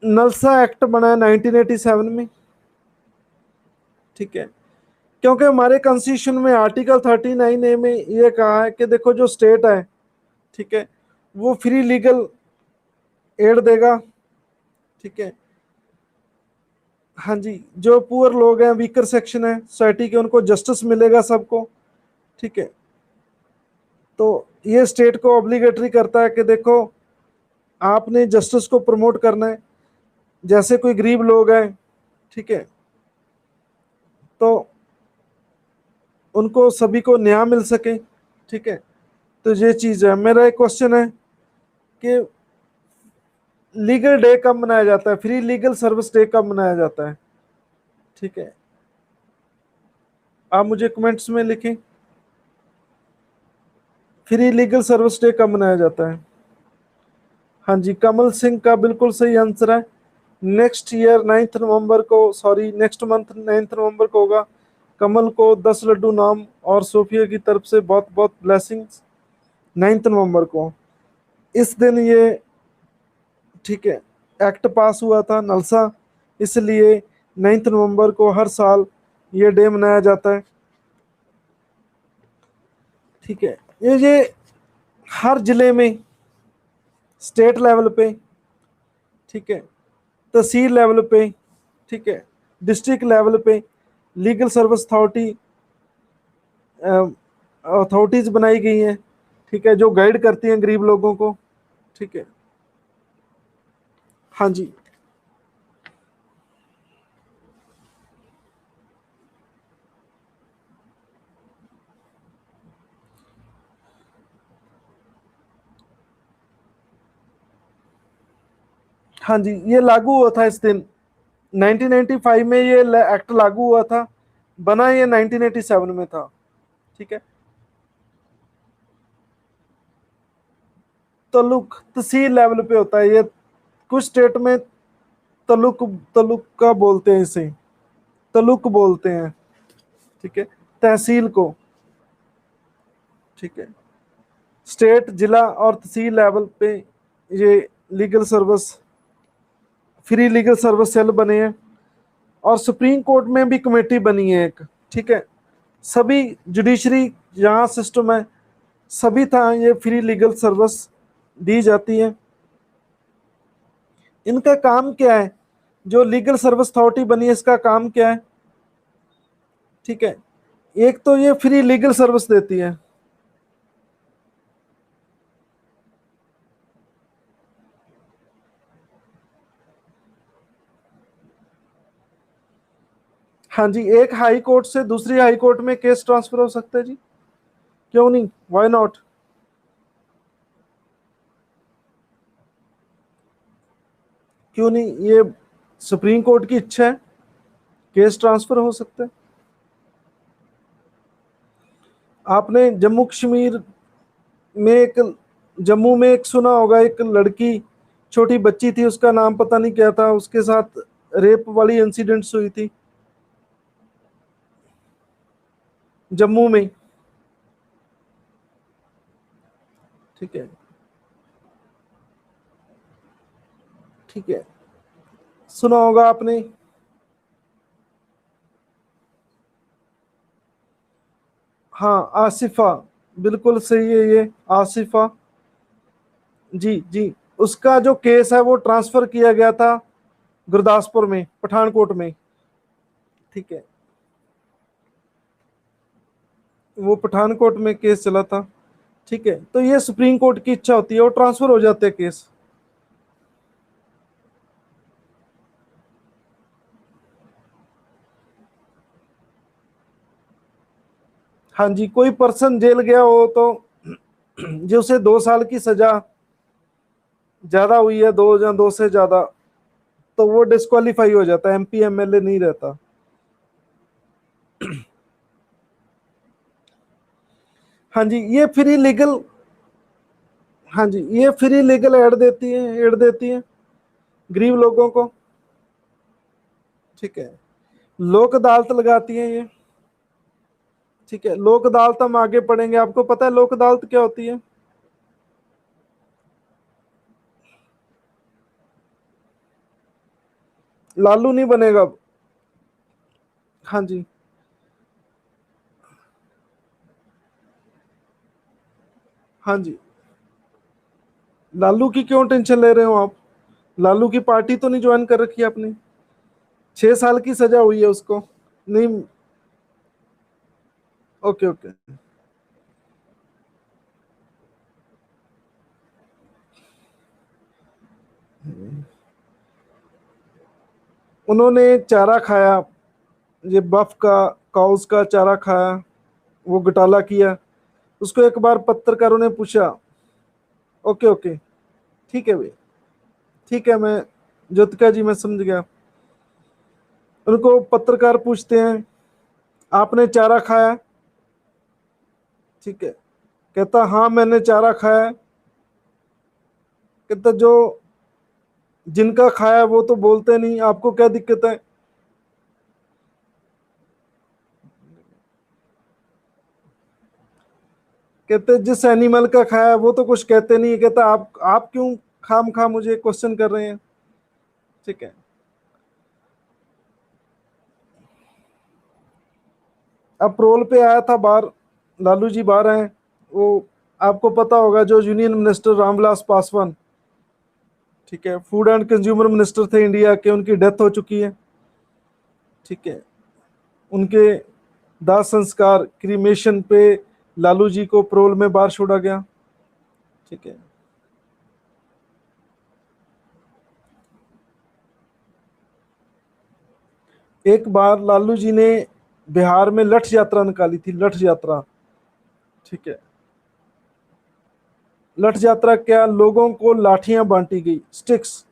नलसा एक्ट बना है 1987 में। ठीक है, क्योंकि हमारे कॉन्स्टिट्यूशन में आर्टिकल 39A में ये कहा है कि देखो जो स्टेट है, ठीक है, वो फ्री लीगल एड देगा, ठीक है। हाँ जी, जो पुअर लोग हैं, वीकर सेक्शन है सोसाइटी के, उनको जस्टिस मिलेगा सबको, ठीक है। तो ये स्टेट को ऑब्लिगेटरी करता है कि देखो आपने जस्टिस को प्रमोट करना है, जैसे कोई गरीब लोग हैं, ठीक है, तो उनको सभी को न्याय मिल सके, ठीक है। तो ये चीज है। मेरा एक क्वेश्चन है कि लीगल डे कब मनाया जाता है, फ्री लीगल सर्विस डे कब मनाया जाता है, ठीक है। आप मुझे कमेंट्स में लिखें, फ्री लीगल सर्विस डे कब मनाया जाता है। हाँ जी, कमल सिंह का बिल्कुल सही आंसर है। नेक्स्ट ईयर 9 नवंबर को, सॉरी नेक्स्ट मंथ 9 नवंबर को होगा। कमल को 10 लड्डू नाम और सोफिया की तरफ से बहुत बहुत ब्लेसिंग्स। 9 नवंबर को इस दिन ये, ठीक है, एक्ट पास हुआ था नलसा, इसलिए 9 नवंबर को हर साल ये डे मनाया जाता है, ठीक है। ये हर जिले में, स्टेट लेवल पे, ठीक है, तहसील लेवल पे, ठीक है, डिस्ट्रिक्ट लेवल पे लीगल सर्विस अथॉरिटीज बनाई गई हैं, ठीक है, जो गाइड करती हैं गरीब लोगों को, ठीक है। हाँ जी, हाँ जी, ये लागू हुआ था इस दिन 1995 में, ये एक्ट लागू हुआ था, बना ये 1987 में था, ठीक है। तलुक तहसील लेवल पे होता है ये, कुछ स्टेट में तलुक, तलुक का बोलते हैं इसे, तलुक बोलते हैं, ठीक है, तहसील को, ठीक है। स्टेट, जिला और तहसील लेवल पे ये legal service, free legal service cell बने हैं। और सुप्रीम कोर्ट में भी कमेटी बनी है एक, ठीक है। सभी जुडिशरी यहाँ सिस्टम है, सभी था ये फ्री लीगल सर्विस दी जाती है। इनका काम क्या है, जो लीगल सर्विस अथॉरिटी बनी है इसका काम क्या है, ठीक है। एक तो ये फ्री लीगल सर्विस देती है, हाँ जी, एक हाई कोर्ट से दूसरी हाई कोर्ट में केस ट्रांसफर हो सकता है जी, क्यों नहीं, व्हाई नॉट। क्यों नहीं, ये सुप्रीम कोर्ट की इच्छा है, केस ट्रांसफर हो सकता है। आपने जम्मू कश्मीर में एक, जम्मू में एक सुना होगा, एक लड़की, छोटी बच्ची थी, उसका नाम पता नहीं क्या था, उसके साथ रेप वाली इंसिडेंट्स हुई थी जम्मू में, ठीक है, ठीक है, सुना होगा आपने। हाँ, आसिफा, बिल्कुल सही है ये, आसिफा, जी जी। उसका जो केस है वो ट्रांसफर किया गया था गुरदासपुर में, पठानकोट में, ठीक है, वो पठानकोट में केस चला था, ठीक है। तो ये सुप्रीम कोर्ट की इच्छा होती है, वो ट्रांसफर हो जाते हैं केस। हाँ जी, कोई पर्सन जेल गया हो तो जो उसे 2 साल की सजा ज्यादा हुई है, दो या दो से ज्यादा, तो वो डिस्क्वालीफाई हो जाता है, एमपी एमएलए नहीं रहता। हाँ जी, ये फ्री लीगल, हाँ जी, ये फ्री लीगल एड देती है गरीब लोगों को, ठीक है। लोक अदालत लगाती है ये, ठीक है। लोक अदालत हम आगे पढ़ेंगे, आपको पता है लोक अदालत क्या होती है। लालू नहीं बनेगा अब। हाँ जी, हाँ जी। लालू की क्यों टेंशन ले रहे हो आप? लालू की पार्टी तो नहीं ज्वाइन कर रखी आपने? 6 साल की सजा हुई है उसको। नहीं। Okay okay. उन्होंने चारा खाया, ये बफ का, काउस का चारा खाया, वो घोटाला किया। उसको एक बार पत्रकारों ने पूछा। Okay okay. ठीक है भाई। ठीक है, मैं ज्योतिका जी मैं समझ गया। उनको पत्रकार पूछते हैं, आपने चारा खाया? ठीक है। कहता हाँ मैंने चारा खाया। कहता जो जिनका खाया वो तो बोलते नहीं, आपको क्या दिक्कत है? कहते जिस एनिमल का खाया वो तो कुछ कहते नहीं है। कहता आप क्यों खाम खा मुझे क्वेश्चन कर रहे हैं? ठीक है। अब प्रोल पे आया था बाहर, लालू जी बाहर हैं वो, आपको पता होगा जो यूनियन मिनिस्टर रामविलास पासवान, ठीक है, फूड एंड कंज्यूमर मिनिस्टर थे इंडिया के, उनकी डेथ हो चुकी है। ठीक है। उनके दाह संस्कार क्रीमेशन पे लालू जी को प्रोल में बाहर छोड़ा गया। ठीक है। एक बार लालू जी ने बिहार में लठ यात्रा निकाली थी, लठ यात्रा। ठीक है। लठ यात्रा क्या, लोगों को लाठियां बांटी गई, स्टिक्स,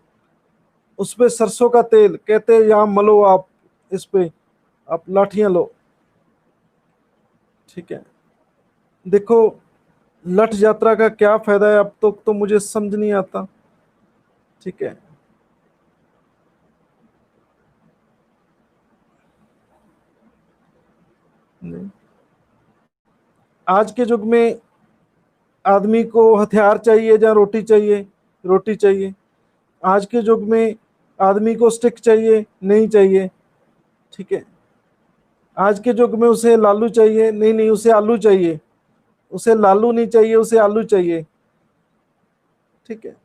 उस पे सरसों का तेल, कहते यहाँ मलो आप, इस पे आप लाठियां लो। ठीक है। देखो लठ यात्रा का क्या फायदा है अब तो मुझे समझ नहीं आता। ठीक है। नहीं। आज के युग में आदमी को हथियार चाहिए या रोटी चाहिए? रोटी चाहिए। आज के युग में आदमी को स्टिक चाहिए? नहीं चाहिए। ठीक है। आज के युग में उसे लालू चाहिए? नहीं नहीं, उसे आलू चाहिए। उसे लालू नहीं चाहिए, उसे आलू चाहिए। ठीक है।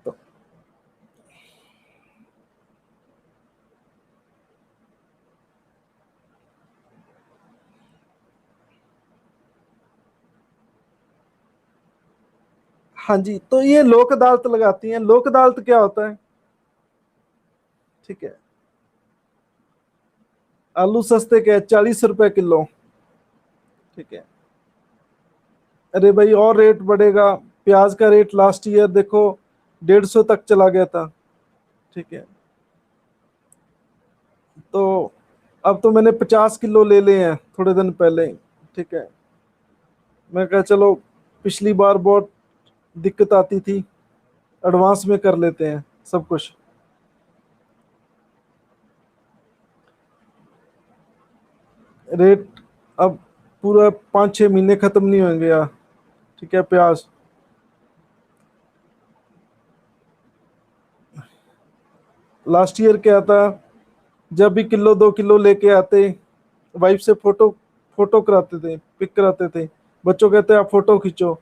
तो हाँ जी, तो ये लोक अदालत लगाती हैं। लोक अदालत क्या होता है? ठीक है। आलू सस्ते क्या, 40 रुपए किलो। ठीक है। अरे भाई और रेट बढ़ेगा। प्याज का रेट लास्ट ईयर देखो 150 तक चला गया था। ठीक है। तो अब तो मैंने 50 किलो ले लिए हैं थोड़े दिन पहले ही। ठीक है। मैं कहा चलो, पिछली बार बहुत दिक्कत आती थी, एडवांस में कर लेते हैं सब कुछ। रेट अब पूरा 5-6 महीने खत्म नहीं होंगे यार। ठीक है। प्याज लास्ट ईयर क्या था, जब भी किलो 2 किलो लेके आते, वाइफ से फोटो फोटो कराते थे, पिक कराते थे। बच्चों कहते हैं आप फोटो खींचो।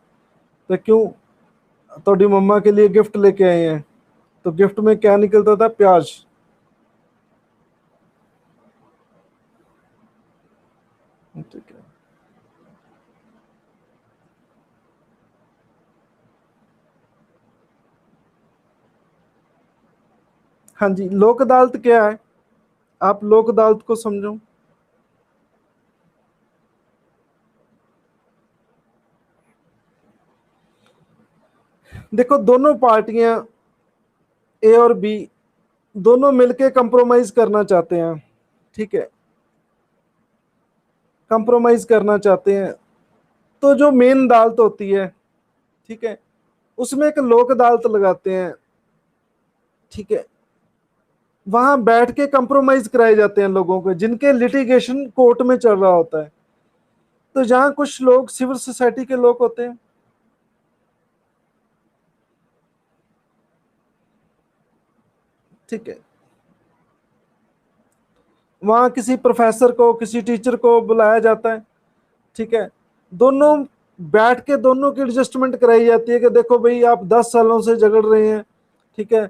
तो क्यों? थोड़ी मम्मा के लिए गिफ्ट लेके आए हैं। तो गिफ्ट में क्या निकलता था? प्याज। ठीक है। हाँ जी, लोक अदालत क्या है? आप लोक अदालत को समझो। देखो दोनों पार्टियां, ए और बी, दोनों मिलके कंप्रोमाइज करना चाहते हैं। ठीक है। कंप्रोमाइज करना चाहते हैं। तो जो मेन अदालत होती है, ठीक है, उसमें एक लोक अदालत लगाते हैं। ठीक है। वहां बैठ के कंप्रोमाइज कराए जाते हैं लोगों को जिनके लिटिगेशन कोर्ट में चल रहा होता है। तो जहां कुछ लोग सिविल सोसाइटी के लोग होते हैं। ठीक है। वहां किसी प्रोफेसर को, किसी टीचर को बुलाया जाता है। ठीक है, दोनों बैठ के दोनों की एडजस्टमेंट कराई जाती है कि देखो भाई आप 10 सालों से झगड़ रहे हैं, ठीक है,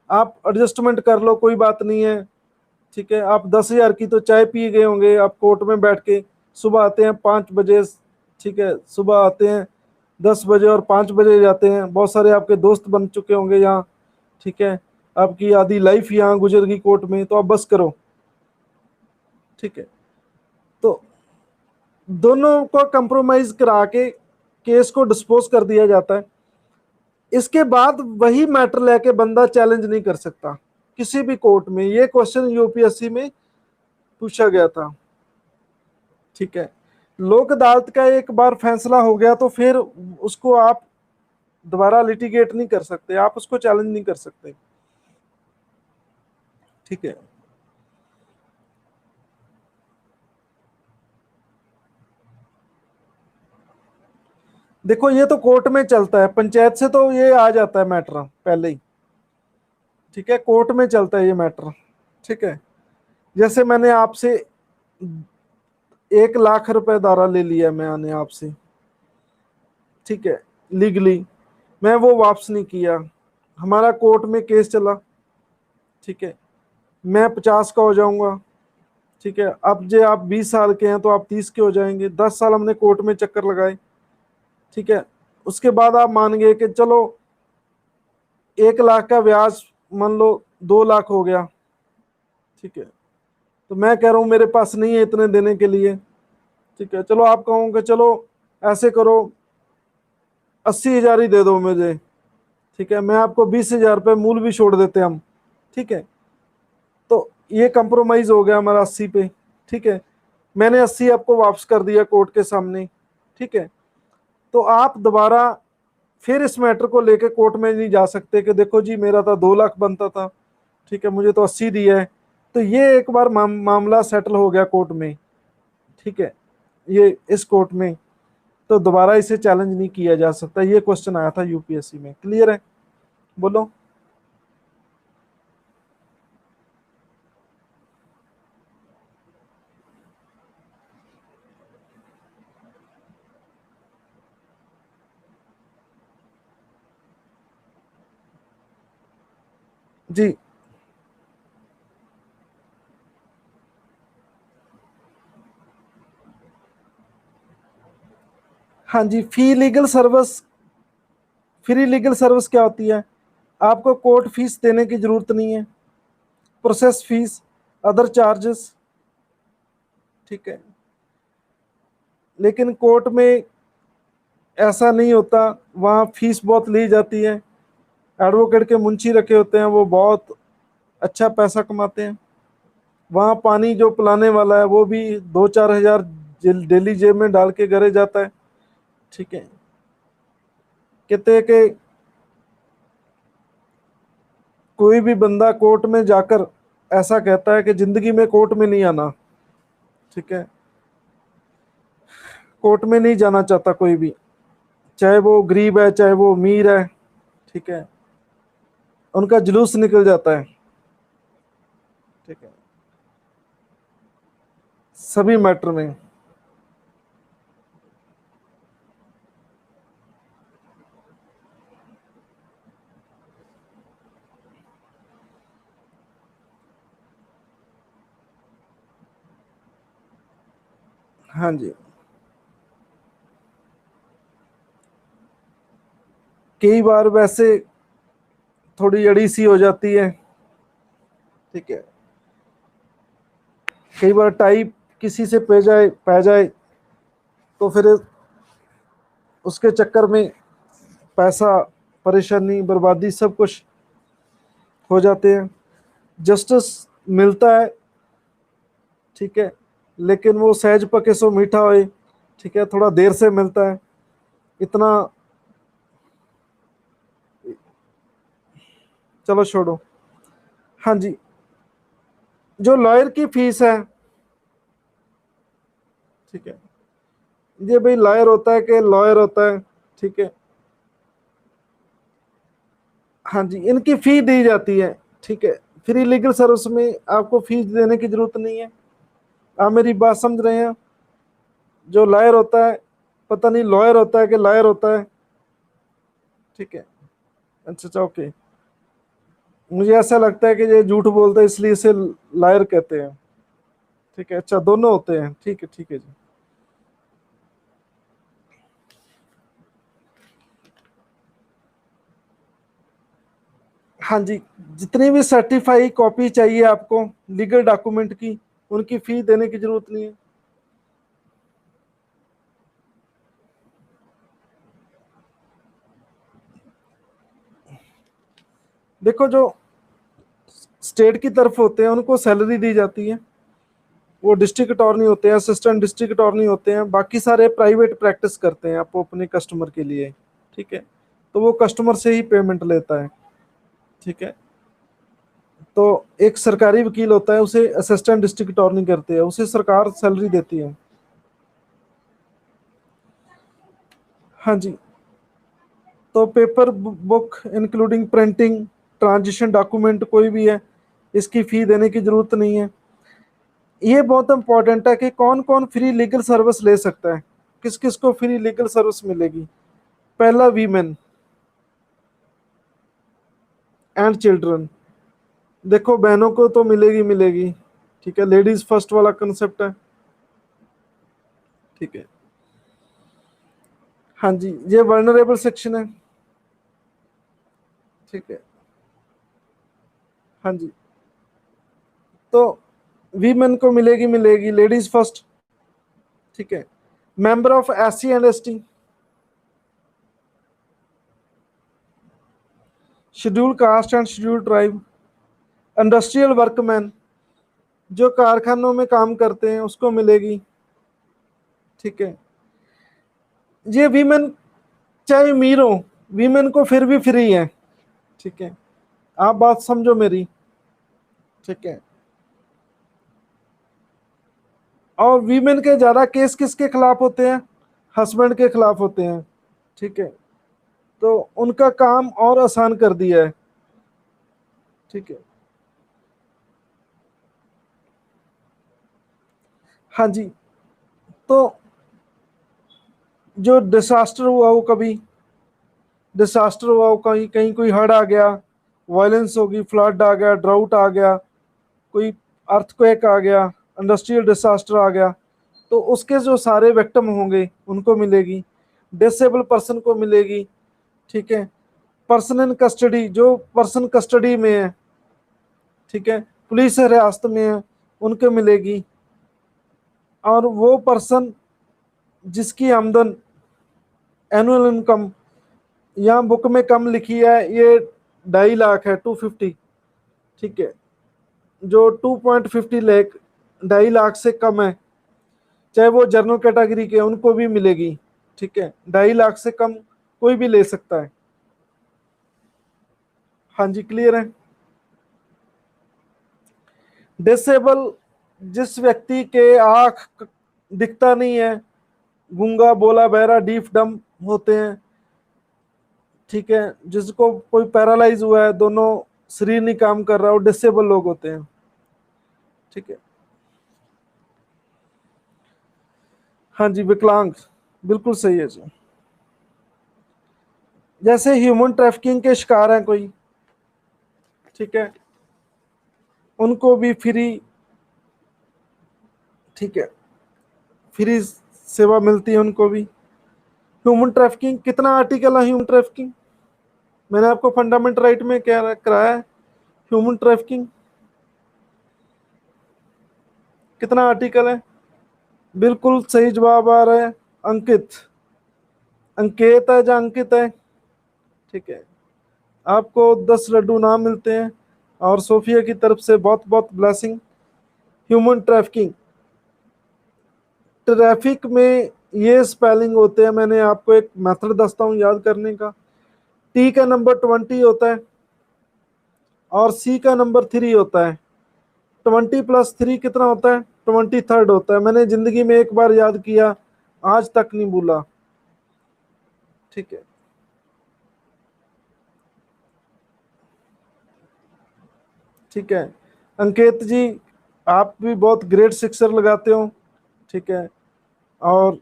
आप एडजस्टमेंट कर लो, कोई बात नहीं है, ठीक है, आप 10,000 की तो चाय पी गए होंगे, आप कोर्ट में बैठ के सुबह आते हैं 5 बजे, ठीक है, सुबह आते हैं 10 बजे और 5 बजे जाते हैं, बहुत सारे आपके दोस्त बन चुके होंगे यहाँ, ठीक है, आपकी आधी लाइफ यहाँ गुजर गई कोर्ट में, तो आप बस करो, ठीक है। तो दोनों को कंप्रोमाइज करा के केस को डिस्पोज कर दिया जाता है। इसके बाद वही मैटर लेके बंदा चैलेंज नहीं कर सकता किसी भी कोर्ट में। ये क्वेश्चन यूपीएससी में पूछा गया था, ठीक है। लोक अदालत का एक बार फैसला हो गया तो फिर उसको आप दोबारा लिटिगेट नहीं कर सकते, आप उसको चैलेंज नहीं कर सकते, ठीक है। देखो ये तो कोर्ट में चलता है, पंचायत से तो ये आ जाता है मैटर पहले ही, ठीक है, कोर्ट में चलता है ये मैटर, ठीक है। जैसे मैंने आपसे 1 लाख रुपए दारा ले लिया मैंने आपसे, ठीक है, लीगली मैं वो वापस नहीं किया, हमारा कोर्ट में केस चला, ठीक है, मैं 50 का हो जाऊंगा, ठीक है, अब जो आप 20 साल के हैं तो आप 30 के हो जाएंगे, 10 साल हमने कोर्ट में चक्कर लगाए, ठीक है। उसके बाद आप मान गए कि चलो 1 लाख का ब्याज मान लो 2 लाख हो गया, ठीक है, तो मैं कह रहा हूं मेरे पास नहीं है इतने देने के लिए, ठीक है, चलो आप कहोगे चलो ऐसे करो 80,000 ही दे दो मुझे, ठीक है, मैं आपको 20,000 रुपये मूल भी छोड़ देते हम, ठीक है। तो ये कंप्रोमाइज हो गया हमारा 80 पे, ठीक है, मैंने 80 आपको वापस कर दिया कोर्ट के सामने, ठीक है। तो आप दोबारा फिर इस मैटर को लेके कोर्ट में नहीं जा सकते कि देखो जी मेरा तो 2 लाख बनता था, ठीक है, मुझे तो 80 दिया है। तो ये एक बार मामला सेटल हो गया कोर्ट में, ठीक है, ये इस कोर्ट में, तो दोबारा इसे चैलेंज नहीं किया जा सकता। ये क्वेश्चन आया था यूपीएससी में, क्लियर है? बोलो। जी हाँ जी, free legal service, free legal service क्या होती है? आपको कोर्ट फीस देने की जरूरत नहीं है, प्रोसेस फीस, अदर चार्जेस, ठीक है। लेकिन कोर्ट में ऐसा नहीं होता, वहाँ फीस बहुत ली जाती है। एडवोकेट के मुंशी रखे होते हैं, वो बहुत अच्छा पैसा कमाते हैं। वहाँ पानी जो पिलाने वाला है वो भी 2-4 हज़ार डेली जेब में डाल के घरे जाता है, ठीक है। कहते हैं कि कोई भी बंदा कोर्ट में जाकर ऐसा कहता है कि जिंदगी में कोर्ट में नहीं आना, ठीक है, कोर्ट में नहीं जाना चाहता कोई भी, चाहे वो गरीब है चाहे वो अमीर है, ठीक है, उनका जुलूस निकल जाता है, ठीक है, सभी मैटर में। हाँ जी, कई बार वैसे थोड़ी अड़ी सी हो जाती है, ठीक है, कई बार टाइप किसी से पै जाए तो फिर उसके चक्कर में पैसा, परेशानी, बर्बादी सब कुछ हो जाते हैं। जस्टिस मिलता है, ठीक है, लेकिन वो सहज पके सो मीठा होए, ठीक है, थोड़ा देर से मिलता है, इतना, चलो छोड़ो। हाँ जी, जो लॉयर की फीस है, ठीक है, ये भाई लॉयर होता है कि लॉयर होता है, ठीक है, हाँ जी, इनकी फी दी जाती है, ठीक है। फ्री लीगल सर्विस में आपको फीस देने की जरूरत नहीं है। आप मेरी बात समझ रहे हैं? जो लायर होता है पता नहीं लॉयर होता है कि लायर होता है। ठीक है, अच्छा अच्छा ओके, मुझे ऐसा लगता है कि ये झूठ बोलता है इसलिए इसे लायर कहते हैं। ठीक है, अच्छा दोनों होते हैं, ठीक है जी। हाँ जी, जितनी भी सर्टिफाई कॉपी चाहिए आपको लीगल डॉक्यूमेंट की, उनकी फी देने की जरूरत नहीं है। देखो जो स्टेट की तरफ होते हैं उनको सैलरी दी जाती है, वो डिस्ट्रिक्ट अटॉर्नी होते हैं, असिस्टेंट डिस्ट्रिक्ट अटॉर्नी होते हैं, बाकी सारे प्राइवेट प्रैक्टिस करते हैं आपको अपने कस्टमर के लिए। ठीक है, तो वो कस्टमर से ही पेमेंट लेता है। ठीक है, तो एक सरकारी वकील होता है, उसे असिस्टेंट डिस्ट्रिक्ट अटॉर्नी करते हैं, उसे सरकार सैलरी देती है। हाँ जी, तो paper book including printing transition document कोई भी है, इसकी फी देने की जरूरत नहीं है। ये बहुत इंपॉर्टेंट है कि कौन कौन फ्री लीगल सर्विस ले सकता है, किस किस को फ्री लीगल सर्विस मिलेगी। पहला वीमेन एंड चिल्ड्रन, देखो बहनों को तो मिलेगी मिलेगी। ठीक है, लेडीज फर्स्ट वाला कंसेप्ट है। ठीक है, हाँ जी, ये वर्नरेबल सेक्शन है। ठीक है, हाँ जी, तो वीमेन को मिलेगी मिलेगी, लेडीज फर्स्ट। ठीक है, member of SC and ST, schedule caste and schedule tribe, industrial workman जो कारखानों में काम करते हैं उसको मिलेगी। ठीक है, ये वीमेन चाहे अमीर हो, वीमेन को फिर भी फ्री है। ठीक है, आप बात समझो मेरी। ठीक है, और वीमेन के ज्यादा केस किसके खिलाफ होते हैं, हस्बैंड के खिलाफ होते हैं। ठीक है, तो उनका काम और आसान कर दिया है। ठीक है, हाँ जी, तो जो डिसास्टर हुआ हो, कभी डिसास्टर हुआ हो, कहीं कहीं कोई हड़ आ गया, वायलेंस होगी, फ्लड आ गया, ड्राउट आ गया, कोई अर्थक्वेक आ गया, इंडस्ट्रियल डिसास्टर आ गया, तो उसके जो सारे विक्टिम होंगे उनको मिलेगी। डिसेबल पर्सन को मिलेगी। ठीक है, पर्सन इन कस्टडी, जो पर्सन कस्टडी में है, ठीक है, पुलिस हिरासत में है, उनको मिलेगी। और वो पर्सन जिसकी आमदन एनुअल इनकम यहाँ बुक में कम लिखी है, ये 2.5 लाख है, 250। ठीक है, जो 2.50 लाख 2.5 लाख से कम है, चाहे वो जनरल कैटेगरी के, उनको भी मिलेगी। ठीक है, 2.5 लाख से कम कोई भी ले सकता है। हाँ जी, क्लियर है। डिसेबल, जिस व्यक्ति के आंख दिखता नहीं है, गूंगा बोला बहरा डीफ डम होते हैं। ठीक है, जिसको कोई पैरालाइज हुआ है, दोनों शरीर नहीं काम कर रहा, वो डिसेबल लोग होते हैं। ठीक है, हाँ जी, विकलांग, बिल्कुल सही है जी। जैसे ह्यूमन ट्रैफिकिंग के शिकार हैं कोई, ठीक है, उनको भी फ्री, ठीक है, फ्री सेवा मिलती है उनको भी। ह्यूमन ट्रैफिकिंग कितना आर्टिकल है ह्यूमन ट्रैफिकिंग, मैंने आपको फंडामेंटल राइट में क्या कराया है, ह्यूमन ट्रैफिकिंग कितना आर्टिकल है। बिल्कुल सही जवाब आ रहा है, अंकित, अंकेत है या अंकित है। ठीक है, आपको 10 लड्डू नाम मिलते हैं, और सोफिया की तरफ से बहुत बहुत ब्लेसिंग। ह्यूमन ट्रैफिकिंग, ट्रैफिक में ये स्पेलिंग होते हैं, मैंने आपको एक मेथड दसता हूँ याद करने का। टी का नंबर 20 होता है, और सी का नंबर 3 होता है। 20+3 कितना होता है, 23 होता है। मैंने जिंदगी में एक बार याद किया, आज तक नहीं भूला। ठीक है, ठीक है, अंकित जी, आप भी बहुत ग्रेट सिक्सर लगाते हो। ठीक है, और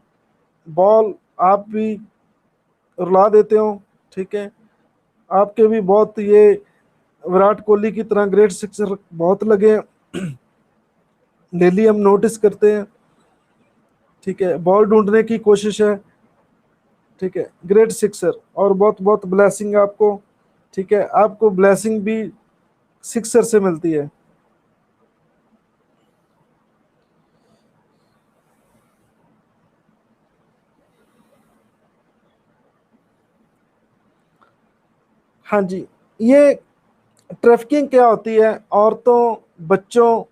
बॉल आप भी रुला देते हो, ठीक है, आपके भी बहुत ये विराट कोहली की तरह ग्रेट सिक्सर बहुत लगे, डेली हम नोटिस करते हैं, ठीक है, बॉल ढूंढने की कोशिश है, ठीक है, ग्रेट सिक्सर, और बहुत बहुत ब्लेसिंग आपको, ठीक है, आपको ब्लेसिंग भी सिक्सर से मिलती है। हाँ जी, ये ट्रैफिकिंग क्या होती है? औरतों, बच्चों,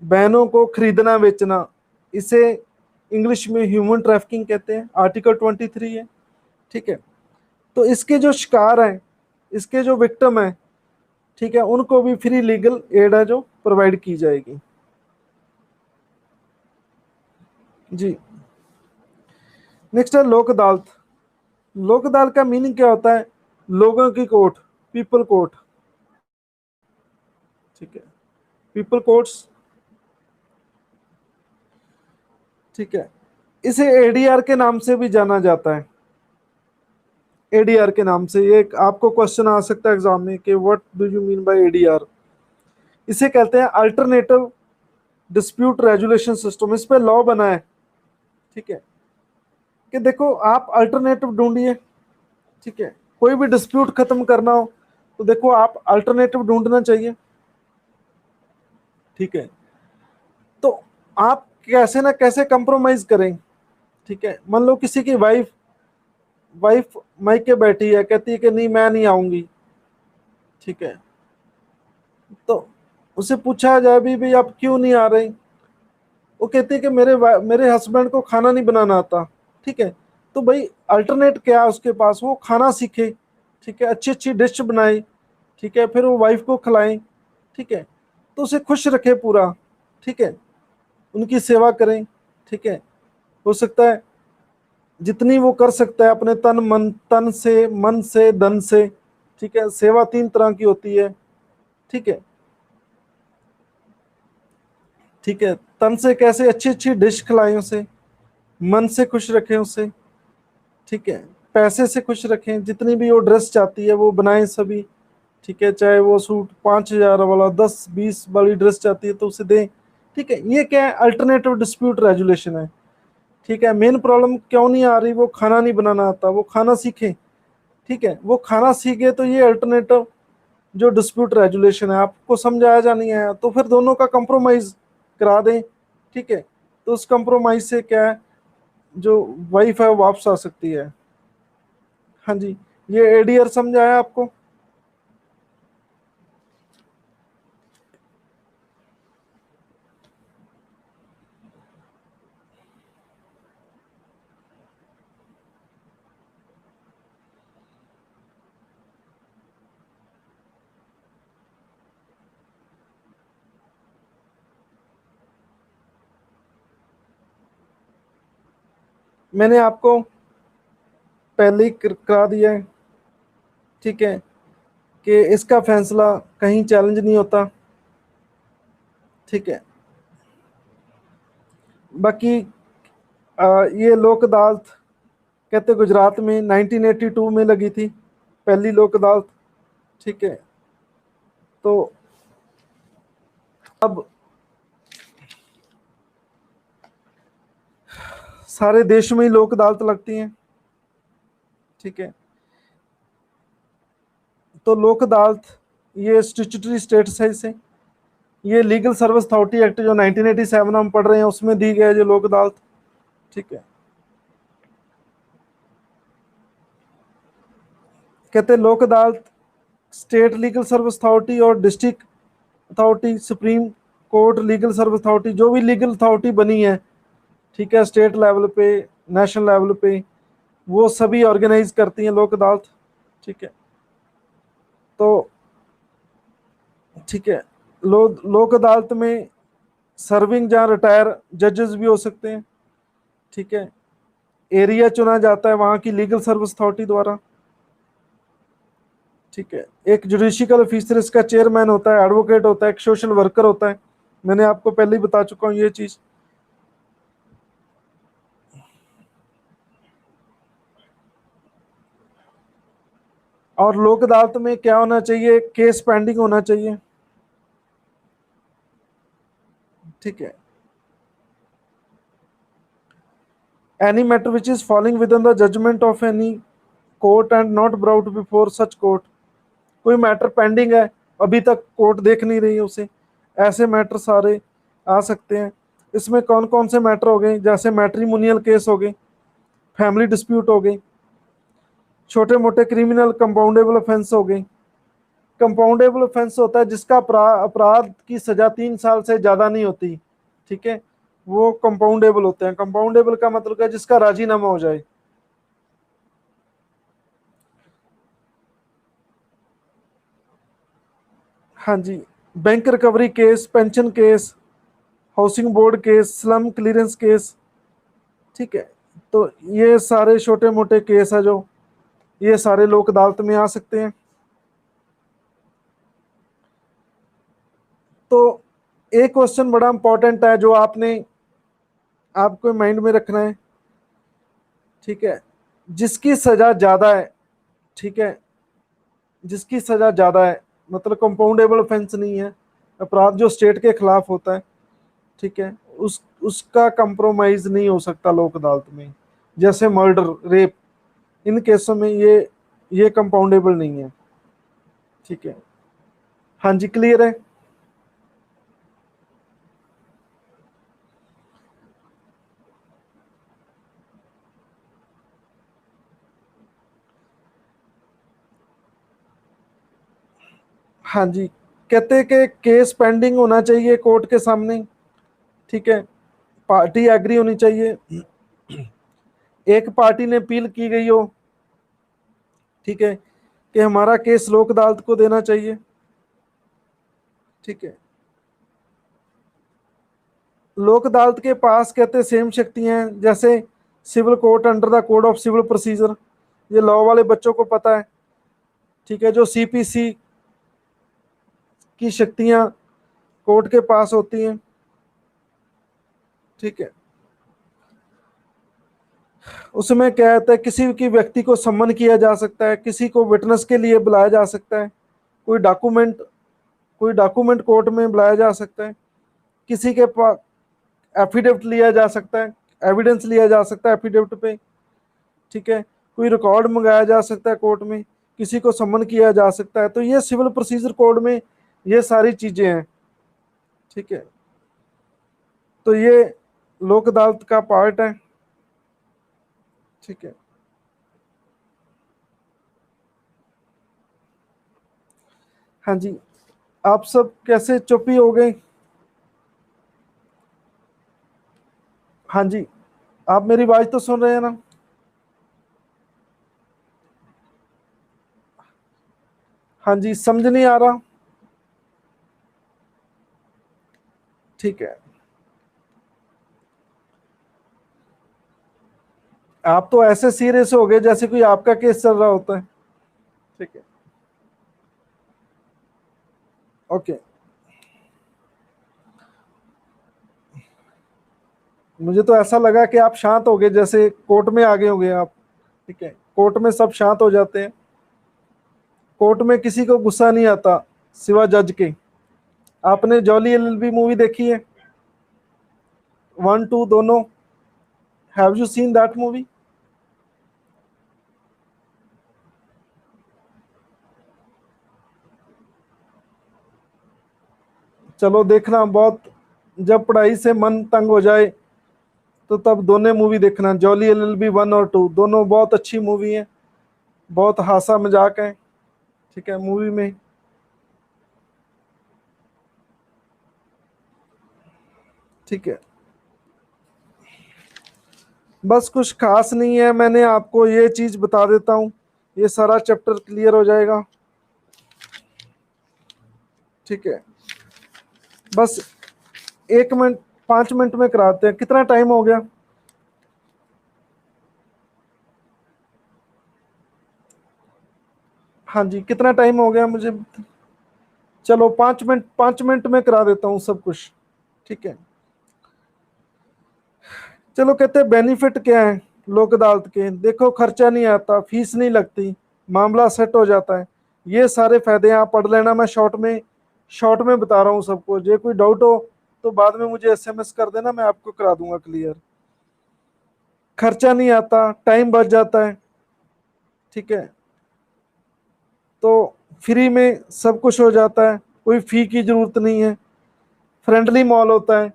बहनों को खरीदना बेचना, इसे इंग्लिश में ह्यूमन ट्रैफिकिंग कहते हैं, आर्टिकल 23 है, ठीक है। तो इसके जो शिकार हैं, इसके जो विक्टिम हैं, ठीक है, उनको भी फ्री लीगल एड है जो प्रोवाइड की जाएगी। जी, नेक्स्ट है लोक अदालत। लोक अदालत का मीनिंग क्या होता है? लोगों की कोर्ट, पीपल कोर्ट, ठीक है, पीपल कोर्ट्स, ठीक है। इसे एडीआर के नाम से भी जाना जाता है, एडीआर के नाम से। ये आपको क्वेश्चन आ सकता है एग्जाम में कि what do you mean by ADR. इसे कहते हैं अल्टरनेटिव डिस्प्यूट रेजुलेशन सिस्टम। इस पे लॉ बना है, ठीक है, कि देखो आप अल्टरनेटिव ढूंढिए, ठीक है, कोई भी डिस्प्यूट खत्म करना हो तो देखो आप अल्टरनेटिव ढूंढना चाहिए, ठीक है। तो आप कैसे ना कैसे कंप्रोमाइज करें, ठीक है। मान लो किसी की वाइफ वाइफ मायके बैठी है, कहती है कि नहीं मैं नहीं आऊंगी, ठीक है, तो उसे पूछा जाए भी भाई आप क्यों नहीं आ रहे, वो कहती है कि मेरे हस्बैंड को खाना नहीं बनाना आता, ठीक है। तो भाई अल्टरनेट क्या है उसके पास? वो खाना सीखे, ठीक है, अच्छी अच्छी डिश बनाए, ठीक है, फिर वो वाइफ को खिलाएं, ठीक है, तो उसे खुश रखे पूरा, ठीक है, उनकी सेवा करें, ठीक है। हो सकता है जितनी वो कर सकता है अपने तन से, मन से, धन से, ठीक है। सेवा तीन तरह की होती है, ठीक है, ठीक है। तन से कैसे? अच्छी अच्छी डिश खिलाएं उसे, मन से खुश रखें उसे, ठीक है, पैसे से खुश रखें, जितनी भी वो ड्रेस चाहती है वो बनाए सभी, ठीक है, चाहे वो सूट 5,000 वाला 10-20 वाली ड्रेस चाहती है तो उसे दें, ठीक है। ये क्या है? अल्टरनेटिव डिस्प्यूट रेजुलेशन है, ठीक है। मेन प्रॉब्लम क्यों नहीं आ रही? वो खाना नहीं बनाना आता, वो खाना सीखे, ठीक है, वो खाना सीखे, तो ये अल्टरनेटिव जो डिस्प्यूट रेजुलेशन है, आपको समझ आया या नहीं आया? तो फिर दोनों का कंप्रोमाइज करा दें, ठीक है, तो उस कंप्रोमाइज से क्या है, जो वाइफ है वो वापस आ सकती है। हाँ जी, ये एडीआर समझ आया आपको? मैंने आपको पहले ही करा दिया है, ठीक है, कि इसका फैसला कहीं चैलेंज नहीं होता, ठीक है। बाकी ये लोक अदालत कहते गुजरात में 1982 में लगी थी पहली लोक अदालत, ठीक है। तो अब सारे देश में ही लोक अदालत लगती हैं, ठीक है। तो लोक अदालत ये स्टैट्यूटरी स्टेटस है इसे। ये लीगल सर्विस अथॉरिटी एक्ट जो 1987 हम पढ़ रहे हैं उसमें दी गई है जो लोक अदालत, ठीक है। कहते हैं लोक अदालत स्टेट लीगल सर्विस अथॉरिटी और district authority, supreme court legal service authority, जो भी लीगल अथॉरिटी बनी है, ठीक है, स्टेट लेवल पे, नेशनल लेवल पे, वो सभी ऑर्गेनाइज करती हैं लोक अदालत, ठीक है। तो ठीक है, लोक अदालत में सर्विंग जहाँ रिटायर जजेस भी हो सकते हैं, ठीक है। एरिया चुना जाता है वहाँ की लीगल सर्विस अथॉरिटी द्वारा, ठीक है। एक जुडिशियल ऑफिसर इसका चेयरमैन होता है, एडवोकेट होता है, एक सोशल वर्कर होता है। मैंने आपको पहले ही बता चुका हूँ ये चीज़, और लोक अदालत में क्या होना चाहिए, केस पेंडिंग होना चाहिए। ठीक है। Any matter which is falling within the judgement of any court and not brought before such court. कोई मैटर पेंडिंग है, अभी तक कोर्ट देख नहीं रही उसे, ऐसे मैटर सारे आ सकते हैं। इसमें कौन कौन से मैटर हो गए, जैसे मैट्रिमोनियल केस हो गए, फैमिली डिस्प्यूट हो गई, छोटे मोटे क्रिमिनल कंपाउंडेबल ऑफेंस हो गई। कंपाउंडेबल ऑफेंस होता है जिसका अपराध की सजा 3 साल से ज्यादा नहीं होती। ठीक है, वो कंपाउंडेबल होते हैं। कंपाउंडेबल का मतलब है जिसका राजीनामा हो जाए। हाँ जी, bank recovery case, pension case, housing board case, slum clearance case. ठीक है, तो ये सारे छोटे मोटे केस है जो ये सारे लोक अदालत में आ सकते हैं। तो एक क्वेश्चन बड़ा इंपॉर्टेंट है जो आपको माइंड में रखना है। ठीक है, जिसकी सजा ज्यादा है, ठीक है, जिसकी सजा ज्यादा है मतलब कंपाउंडेबल ऑफेंस नहीं है, अपराध जो स्टेट के खिलाफ होता है, ठीक है, उसका कंप्रोमाइज नहीं हो सकता लोक अदालत में। जैसे मर्डर, रेप, इन केसों में ये कंपाउंडेबल नहीं है। ठीक है। हाँ जी, क्लियर है। हाँ जी, कहते हैं कि केस पेंडिंग होना चाहिए कोर्ट के सामने। ठीक है, पार्टी एग्री होनी चाहिए, एक पार्टी ने अपील की गई हो, ठीक है, कि हमारा केस लोक अदालत को देना चाहिए। ठीक है, लोक अदालत के पास कहते सेम शक्तियां हैं जैसे civil court under the code of civil procedure. ये लॉ वाले बच्चों को पता है। ठीक है, जो सीपीसी की शक्तियां कोर्ट के पास होती हैं। ठीक है, उसमें क्या होता है, किसी की व्यक्ति को सम्मन किया जा सकता है, किसी को विटनेस के लिए बुलाया जा सकता है, कोई डॉक्यूमेंट कोई डॉक्यूमेंट कोर्ट में बुलाया जा सकता है, किसी के पास एफिडेविट लिया जा सकता है, एविडेंस लिया जा सकता है एफिडेविट पे। ठीक है, कोई रिकॉर्ड मंगाया जा सकता है कोर्ट में, किसी को सम्मन किया जा सकता है। तो ये सिविल प्रोसीजर कोड में ये सारी चीजें हैं। ठीक है, तो ये लोक अदालत का पार्ट है। ठीक है। हाँ जी, आप सब कैसे चुप ही हो गए? हाँ जी, आप मेरी आवाज तो सुन रहे हैं ना? हाँ जी, समझ नहीं आ रहा? ठीक है, आप तो ऐसे सीरियस हो गए जैसे कोई आपका केस चल रहा होता है। ठीक है, ओके। मुझे तो ऐसा लगा कि आप शांत हो गए, जैसे कोर्ट में आ गए होंगे आप। ठीक है, कोर्ट में सब शांत हो जाते हैं। कोर्ट में किसी को गुस्सा नहीं आता सिवा जज के। आपने जॉली एलएलबी मूवी देखी है? 1 2 दोनों? Have you seen that movie? चलो देखना, बहुत जब पढ़ाई से मन तंग हो जाए तो तब दोनों मूवी देखना, जॉली एलएलबी 1 और 2 दोनों बहुत अच्छी मूवी है। बहुत हासा मजाक है। ठीक है, मूवी में। ठीक है, बस कुछ खास नहीं है, मैंने आपको ये चीज बता देता हूँ, ये सारा चैप्टर क्लियर हो जाएगा। ठीक है, बस 1 मिनट 5 मिनट में कराते हैं। कितना टाइम हो गया? हाँ जी, कितना टाइम हो गया मुझे? चलो 5 मिनट, 5 मिनट में करा देता हूँ सब कुछ। ठीक है, चलो कहते हैं बेनिफिट क्या है लोक अदालत के। देखो, खर्चा नहीं आता, फीस नहीं लगती। मामला सेट हो जाता है। ये सारे फायदे आप पढ़ लेना, मैं शॉर्ट में बता रहा हूँ सबको। जो कोई डाउट हो तो बाद में मुझे एसएमएस कर देना, मैं आपको करा दूंगा क्लियर। खर्चा नहीं आता, टाइम बच जाता है, ठीक है। तो फ्री में सब कुछ हो जाता है, कोई फी की जरूरत नहीं है। फ्रेंडली मॉल होता है,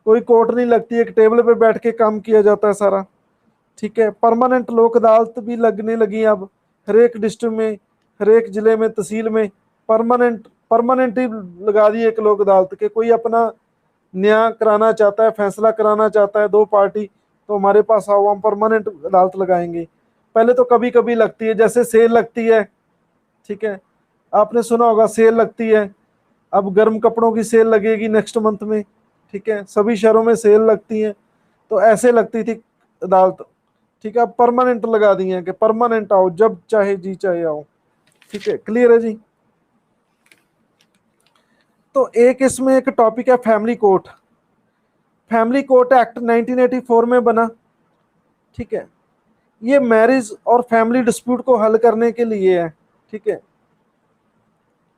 कोई कोर्ट नहीं लगती, एक टेबल पे बैठ के काम किया जाता है सारा, ठीक है। परमानेंट लोक अदालत भी लगने लगी अब हर एक डिस्ट्रिक्ट में, हर एक जिले में, तहसील में। परमानेंट ही लगा दी एक लोक अदालत के। कोई अपना न्याय कराना चाहता है, फैसला कराना चाहता है, दो पार्टी, तो हमारे पास आओ, हम परमानेंट अदालत लगाएंगे। पहले तो कभी कभी लगती है, जैसे सेल लगती है, ठीक है। आपने सुना होगा सेल लगती है, अब गर्म कपड़ों की सेल लगेगी नेक्स्ट मंथ में, ठीक है। सभी शहरों में सेल लगती है, तो ऐसे लगती थी अदालत, ठीक है। अब परमानेंट लगा दी है कि परमानेंट आओ, जब चाहे जी चाहे आओ, ठीक है। क्लियर है जी। तो एक इसमें एक टॉपिक है family court. Family court act 1984 में बना, ठीक है। ये मैरिज और फैमिली डिस्प्यूट को हल करने के लिए है, ठीक है।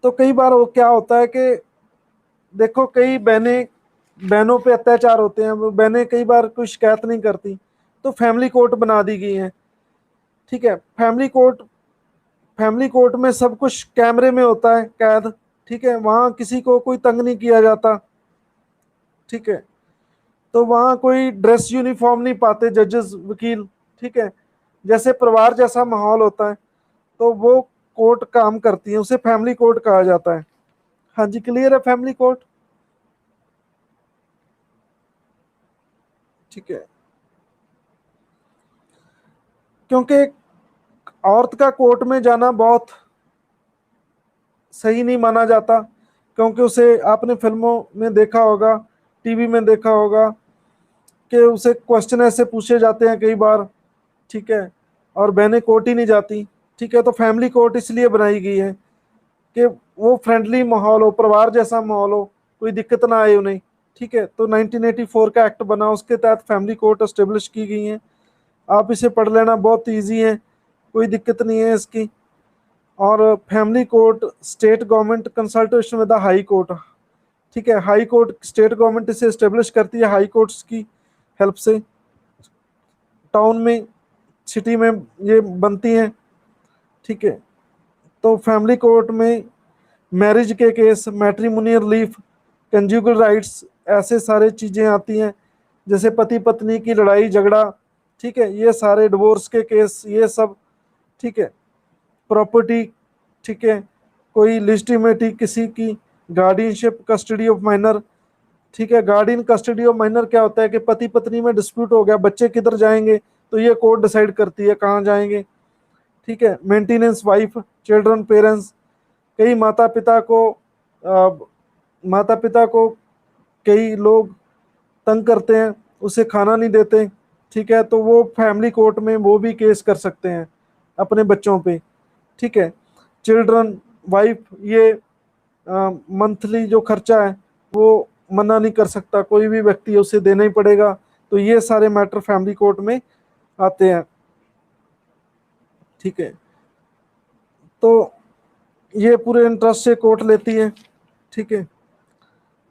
तो कई बार वो क्या होता है कि देखो, कई बहनों पे अत्याचार होते हैं, वो बहनें कई बार कोई शिकायत नहीं करती, तो फैमिली कोर्ट बना दी गई है, ठीक है। फैमिली कोर्ट में सब कुछ कैमरे में होता है कैद, ठीक है। वहां किसी को कोई तंग नहीं किया जाता, ठीक है। तो वहां कोई ड्रेस यूनिफॉर्म नहीं पाते जजेस, वकील, ठीक है। जैसे परिवार जैसा माहौल होता है, तो वो कोर्ट काम करती है, उसे फैमिली कोर्ट कहा जाता है। हाँ जी, क्लियर है फैमिली कोर्ट, ठीक है। क्योंकि औरत का कोर्ट में जाना बहुत सही नहीं माना जाता, क्योंकि उसे आपने फिल्मों में देखा होगा, टीवी में देखा होगा कि उसे क्वेश्चन ऐसे पूछे जाते हैं कई बार, ठीक है। और बहनें कोर्ट ही नहीं जाती, ठीक है। तो फैमिली कोर्ट इसलिए बनाई गई है कि वो फ्रेंडली माहौल हो, परिवार जैसा माहौल हो, कोई दिक्कत ना आए उन्हें, ठीक है। तो 1984 का एक्ट बना, उसके तहत फैमिली कोर्ट एस्टेब्लिश की गई हैं। आप इसे पढ़ लेना, बहुत ईजी है, कोई दिक्कत नहीं है इसकी। और family court state government consultation with the high court, ठीक है। हाई कोर्ट स्टेट गवर्नमेंट इसे एस्टेब्लिश करती है हाई कोर्ट्स की हेल्प से। टाउन में, सिटी में ये बनती हैं, ठीक है। तो फैमिली कोर्ट में मैरिज के case, matrimonial leaf, conjugal rights, ऐसे सारे चीज़ें आती हैं, जैसे पति पत्नी की लड़ाई झगड़ा, ठीक है। ये सारे डिवोर्स के केस, ये सब, ठीक है। प्रॉपर्टी, ठीक है। कोई लिस्टिमेटी किसी की, गार्डियनशिप, कस्टडी ऑफ माइनर, ठीक है। गार्डियन कस्टडी ऑफ माइनर क्या होता है कि पति पत्नी में डिस्प्यूट हो गया, बच्चे किधर जाएंगे, तो ये कोर्ट डिसाइड करती है कहाँ जाएंगे, ठीक है। मेंटेनेंस वाइफ, चिल्ड्रन, पेरेंट्स, कई माता पिता को कई लोग तंग करते हैं, उसे खाना नहीं देते, ठीक है। तो वो फैमिली कोर्ट में वो भी केस कर सकते हैं अपने बच्चों पे, ठीक है। चिल्ड्रन, वाइफ, ये मंथली जो खर्चा है वो मना नहीं कर सकता कोई भी व्यक्ति, उसे देना ही पड़ेगा। तो ये सारे मैटर फैमिली कोर्ट में आते हैं, ठीक है। तो ये पूरे इंटरेस्ट से कोर्ट लेती है, ठीक है।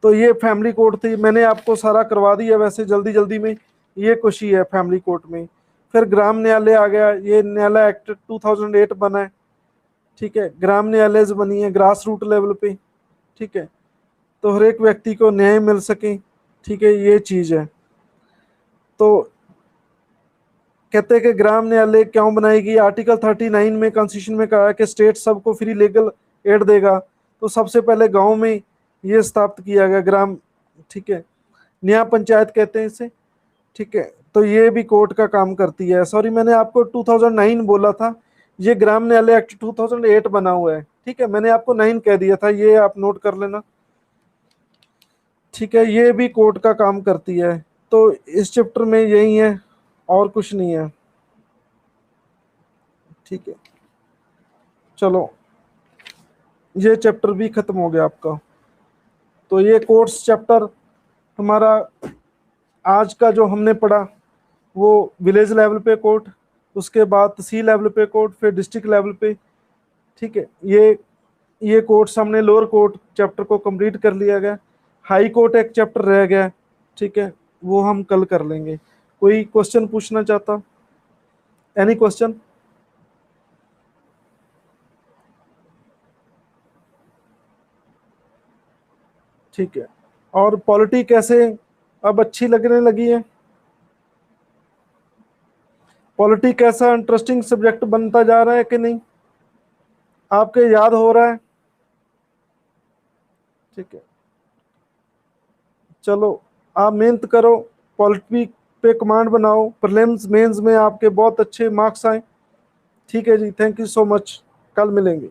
तो ये फैमिली कोर्ट थी, मैंने आपको सारा करवा दिया वैसे जल्दी जल्दी में। ये कुछ ही है फैमिली कोर्ट में। फिर ग्राम न्यायालय आ गया, ये न्यायालय एक्ट 2008 बना है, ठीक है। ग्राम न्यायालय बनी है ग्रास रूट लेवल पे, ठीक है। तो हर एक व्यक्ति को न्याय मिल सके, ठीक है, ये चीज है। तो कहते हैं कि ग्राम न्यायालय क्यों बनाएगी, आर्टिकल 39 में कॉन्स्टिट्यूशन में कहा है कि स्टेट सबको फ्री लीगल एड देगा। तो सबसे पहले गांव में ये स्थापित किया गया ग्राम, ठीक है। न्याय पंचायत कहते हैं इसे, ठीक है। तो ये भी कोर्ट का काम करती है। सॉरी, मैंने आपको 2009 बोला था, ये ग्राम न्यायालय एक्ट 2008 बना हुआ है, ठीक है। मैंने आपको 9 कह दिया था, ये आप नोट कर लेना, ठीक है। ये भी कोर्ट का काम करती है। तो इस चैप्टर में यही है, और कुछ नहीं है, ठीक है। चलो, ये चैप्टर भी खत्म हो गया आपका। तो ये कोर्ट्स चैप्टर हमारा आज का जो हमने पढ़ा, वो विलेज लेवल पे कोर्ट, उसके बाद तहसील लेवल पे कोर्ट, फिर डिस्ट्रिक्ट लेवल पे ठीक है, ये कोर्ट्स हमने लोअर कोर्ट चैप्टर को कंप्लीट कर लिया गया। हाई कोर्ट एक चैप्टर रह गया, ठीक है, वो हम कल कर लेंगे। कोई क्वेश्चन पूछना चाहता? Any question? ठीक है। और पॉलिटी कैसे अब अच्छी लगने लगी है? पॉलिटी कैसा इंटरेस्टिंग सब्जेक्ट बनता जा रहा है कि नहीं, आपके याद हो रहा है? ठीक है, चलो आप मेहनत करो, पॉलिटी पे कमांड बनाओ, प्रीलिम्स मेंस में आपके बहुत अच्छे मार्क्स आए। ठीक है जी, थैंक यू सो मच, कल मिलेंगे।